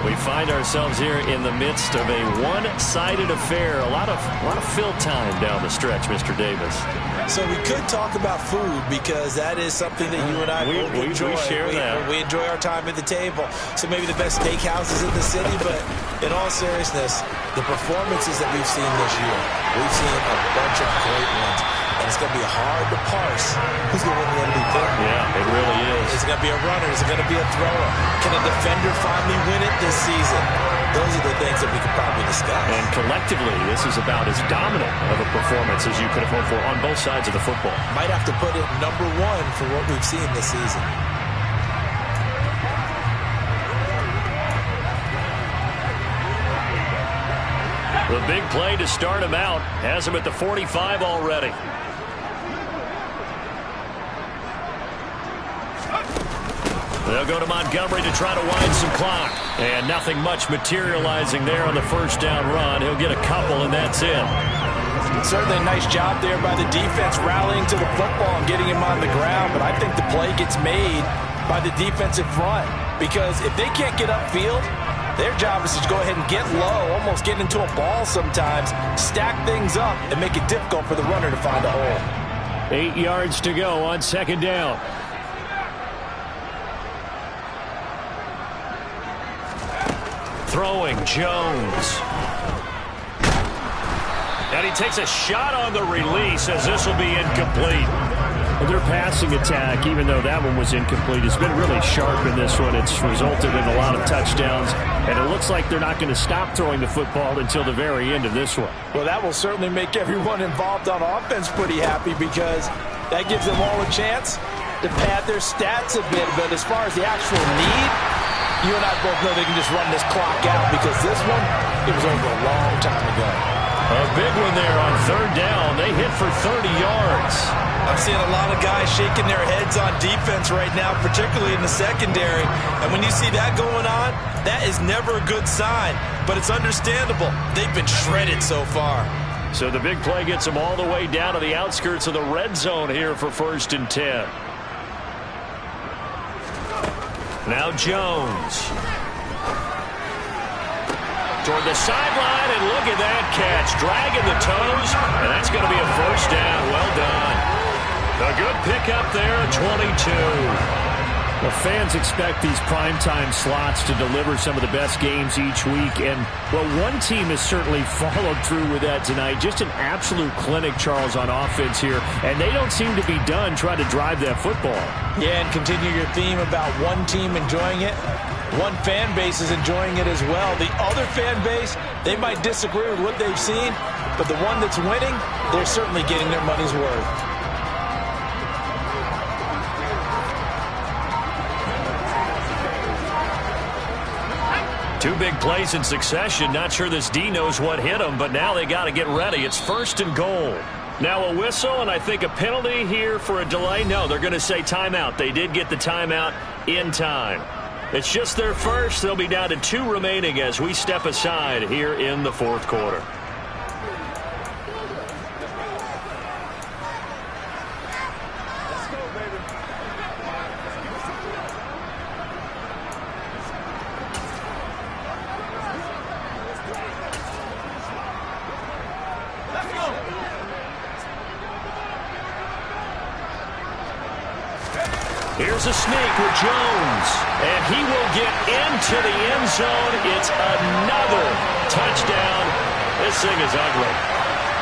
We find ourselves here in the midst of a one-sided affair. A lot of fill time down the stretch, Mr. Davis. So we could talk about food because that is something that you and I both enjoy. We share that. We enjoy our time at the table. So maybe the best steakhouses in the city, but in all seriousness, the performances that we've seen this year, we've seen a bunch of great ones. And it's going to be hard to parse who's going to win the MVP. Yeah, it really is. Is it going to be a runner? Is it going to be a thrower? Can a defender finally win it this season? Those are the things that we could probably discuss. And collectively, this is about as dominant of a performance as you could have hoped for on both sides of the football. Might have to put it number 1 for what we've seen this season. The big play to start him out has him at the 45 already. They'll go to Montgomery to try to wind some clock. And nothing much materializing there on the first down run. He'll get a couple, and that's it. Certainly a nice job there by the defense rallying to the football and getting him on the ground. But I think the play gets made by the defensive front. Because if they can't get upfield, their job is to go ahead and get low, almost get into a ball sometimes, stack things up, and make it difficult for the runner to find a hole. 8 yards to go on 2nd down. Throwing Jones. And he takes a shot on the release as this will be incomplete. Their passing attack, even though that one was incomplete, has been really sharp in this one. It's resulted in a lot of touchdowns, and it looks like they're not going to stop throwing the football until the very end of this one. Well, that will certainly make everyone involved on offense pretty happy because that gives them all a chance to pad their stats a bit. But as far as the actual need, you and I both know they can just run this clock out because this one, it was over a long time ago. A big one there on 3rd down. They hit for 30 yards. I'm seeing a lot of guys shaking their heads on defense right now, particularly in the secondary. And when you see that going on, that is never a good sign. But it's understandable. They've been shredded so far. So the big play gets them all the way down to the outskirts of the red zone here for 1st and 10. Now Jones. Toward the sideline, and look at that catch. Dragging the toes, and that's going to be a 1st down. Well done. A good pickup there at 22. Well, fans expect these primetime slots to deliver some of the best games each week. And, well, one team has certainly followed through with that tonight. Just an absolute clinic, Charles, on offense here. And they don't seem to be done trying to drive that football. Yeah, and continue your theme about one team enjoying it. One fan base is enjoying it as well. The other fan base, they might disagree with what they've seen, but the one that's winning, they're certainly getting their money's worth. Two big plays in succession. Not sure this D knows what hit him, but now they got to get ready. It's 1st and goal. Now a whistle, and I think a penalty here for a delay. No, they're going to say timeout. They did get the timeout in time. It's just their first. They'll be down to 2 remaining as we step aside here in the 4th quarter. Here's a sneak with Jones, and he will get into the end zone. It's another touchdown. This thing is ugly.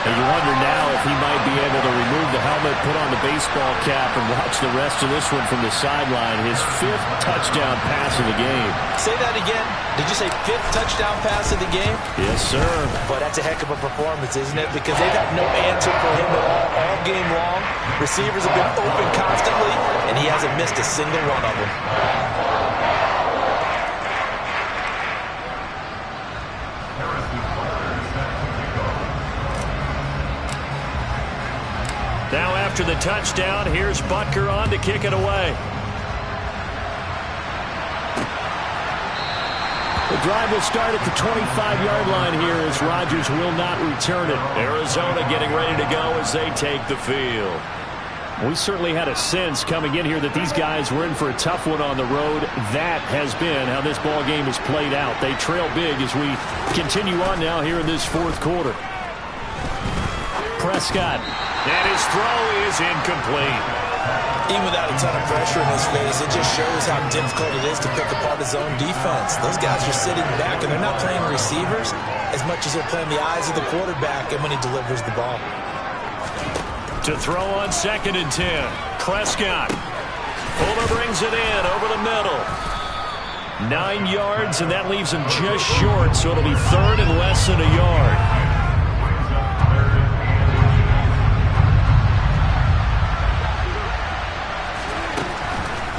And you wonder now if he might be able to remove the helmet, put on the baseball cap, and watch the rest of this one from the sideline. His 5th touchdown pass of the game. Say that again. Did you say 5th touchdown pass of the game? Yes, sir. But that's a heck of a performance, isn't it? Because they've had no answer for him at all game long. Receivers have been open constantly, and he hasn't missed a single one of them. Now after the touchdown, here's Butker on to kick it away. The drive will start at the 25-yard line here as Rodgers will not return it. Arizona getting ready to go as they take the field. We certainly had a sense coming in here that these guys were in for a tough one on the road. That has been how this ball game has played out. They trail big as we continue on now here in this fourth quarter. Prescott. And his throw is incomplete. Even without a ton of pressure in his face, it just shows how difficult it is to pick apart his own defense. Those guys are sitting back, and they're not playing receivers as much as they're playing the eyes of the quarterback and when he delivers the ball. To throw on 2nd and 10. Prescott. Fuller brings it in over the middle. 9 yards, and that leaves him just short, so it'll be 3rd and less than a yard.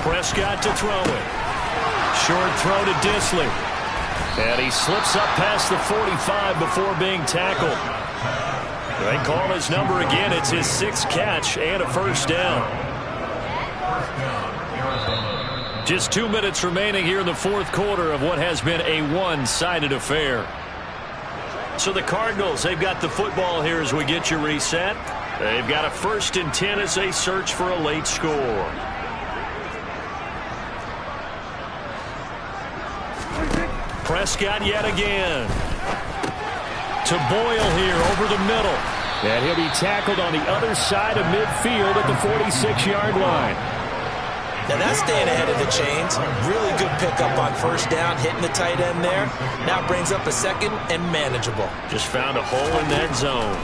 Prescott to throw it. Short throw to Dissly. And he slips up past the 45 before being tackled. They call his number again. It's his 6th catch and a first down. Just 2 minutes remaining here in the fourth quarter of what has been a one-sided affair. So the Cardinals, they've got the football here as we get you reset. They've got a 1st and 10 as they search for a late score. Prescott yet again. To Boyle here over the middle. And he'll be tackled on the other side of midfield at the 46-yard line. Now that's staying ahead of the chains. Really good pickup on first down, hitting the tight end there. Now brings up a 2nd and manageable. Just found a hole in that zone.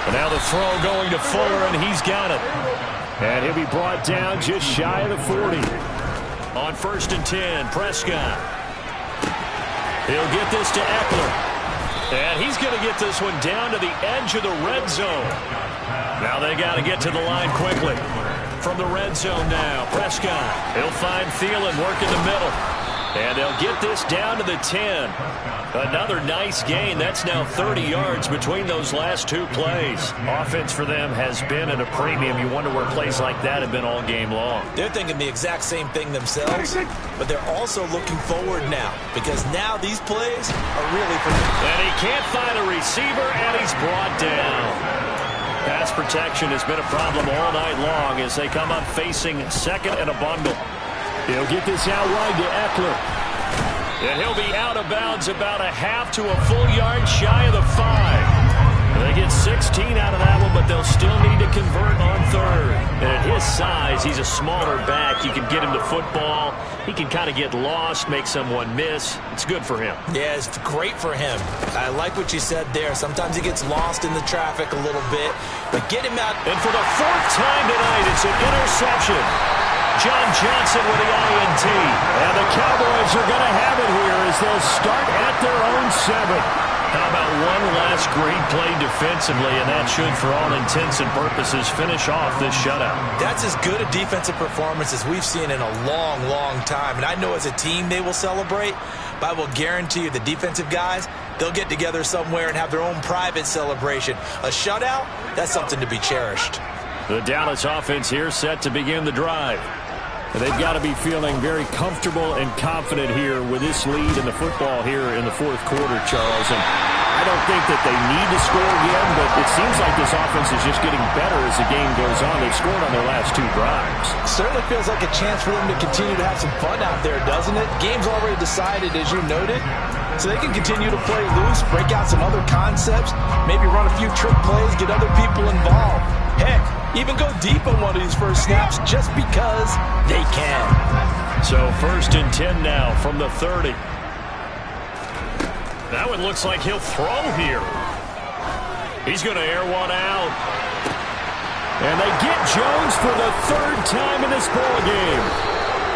And now the throw going to Fuller, and he's got it. And he'll be brought down just shy of the 40. On 1st and 10, Prescott. He'll get this to Eckler. And he's going to get this one down to the edge of the red zone. Now they got to get to the line quickly. From the red zone now, Prescott. He'll find Thielen working the middle. And they'll get this down to the 10. Another nice gain. That's now 30 yards between those last 2 plays. Offense for them has been at a premium. You wonder where plays like that have been all game long. They're thinking the exact same thing themselves, but they're also looking forward now because now these plays are really for them. And he can't find a receiver, and he's brought down. Pass protection has been a problem all night long as they come up facing 2nd and a bundle. He'll get this out wide to Eckler. And he'll be out of bounds about a half to a full yard shy of the 5. They get 16 out of that one, but they'll still need to convert on 3rd. And at his size, he's a smaller back. You can get him to football. He can kind of get lost, make someone miss. It's good for him. Yeah, it's great for him. I like what you said there. Sometimes he gets lost in the traffic a little bit, but get him out. And for the 4th time tonight, it's an interception. John Johnson with the INT. And the Cowboys are going to have it here as they'll start at their own 7. How about one last great play defensively, and that should, for all intents and purposes, finish off this shutout. That's as good a defensive performance as we've seen in a long, long time. And I know as a team they will celebrate, but I will guarantee you the defensive guys, they'll get together somewhere and have their own private celebration. A shutout, that's something to be cherished. The Dallas offense here set to begin the drive. They've got to be feeling very comfortable and confident here with this lead in the football here in the fourth quarter, Charles. And I don't think that they need to score again, but it seems like this offense is just getting better as the game goes on. They've scored on their last 2 drives. Certainly feels like a chance for them to continue to have some fun out there, doesn't it? Game's already decided, as you noted, so they can continue to play loose, break out some other concepts, maybe run a few trick plays, get other people involved. Heck, even go deep on one of these first snaps just because they can. So 1st and 10 now from the 30. That one looks like he'll throw here. He's going to air one out. And they get Jones for the 3rd time in this ball game.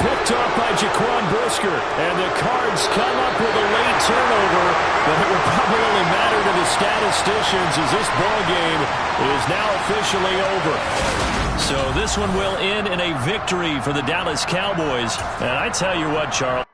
Picked off by Jaquan Brisker. And the Cards come up with a late turnover, but it will probably only matter to the statisticians as this ball game is now officially over. So this one will end in a victory for the Dallas Cowboys. And I tell you what, Charles.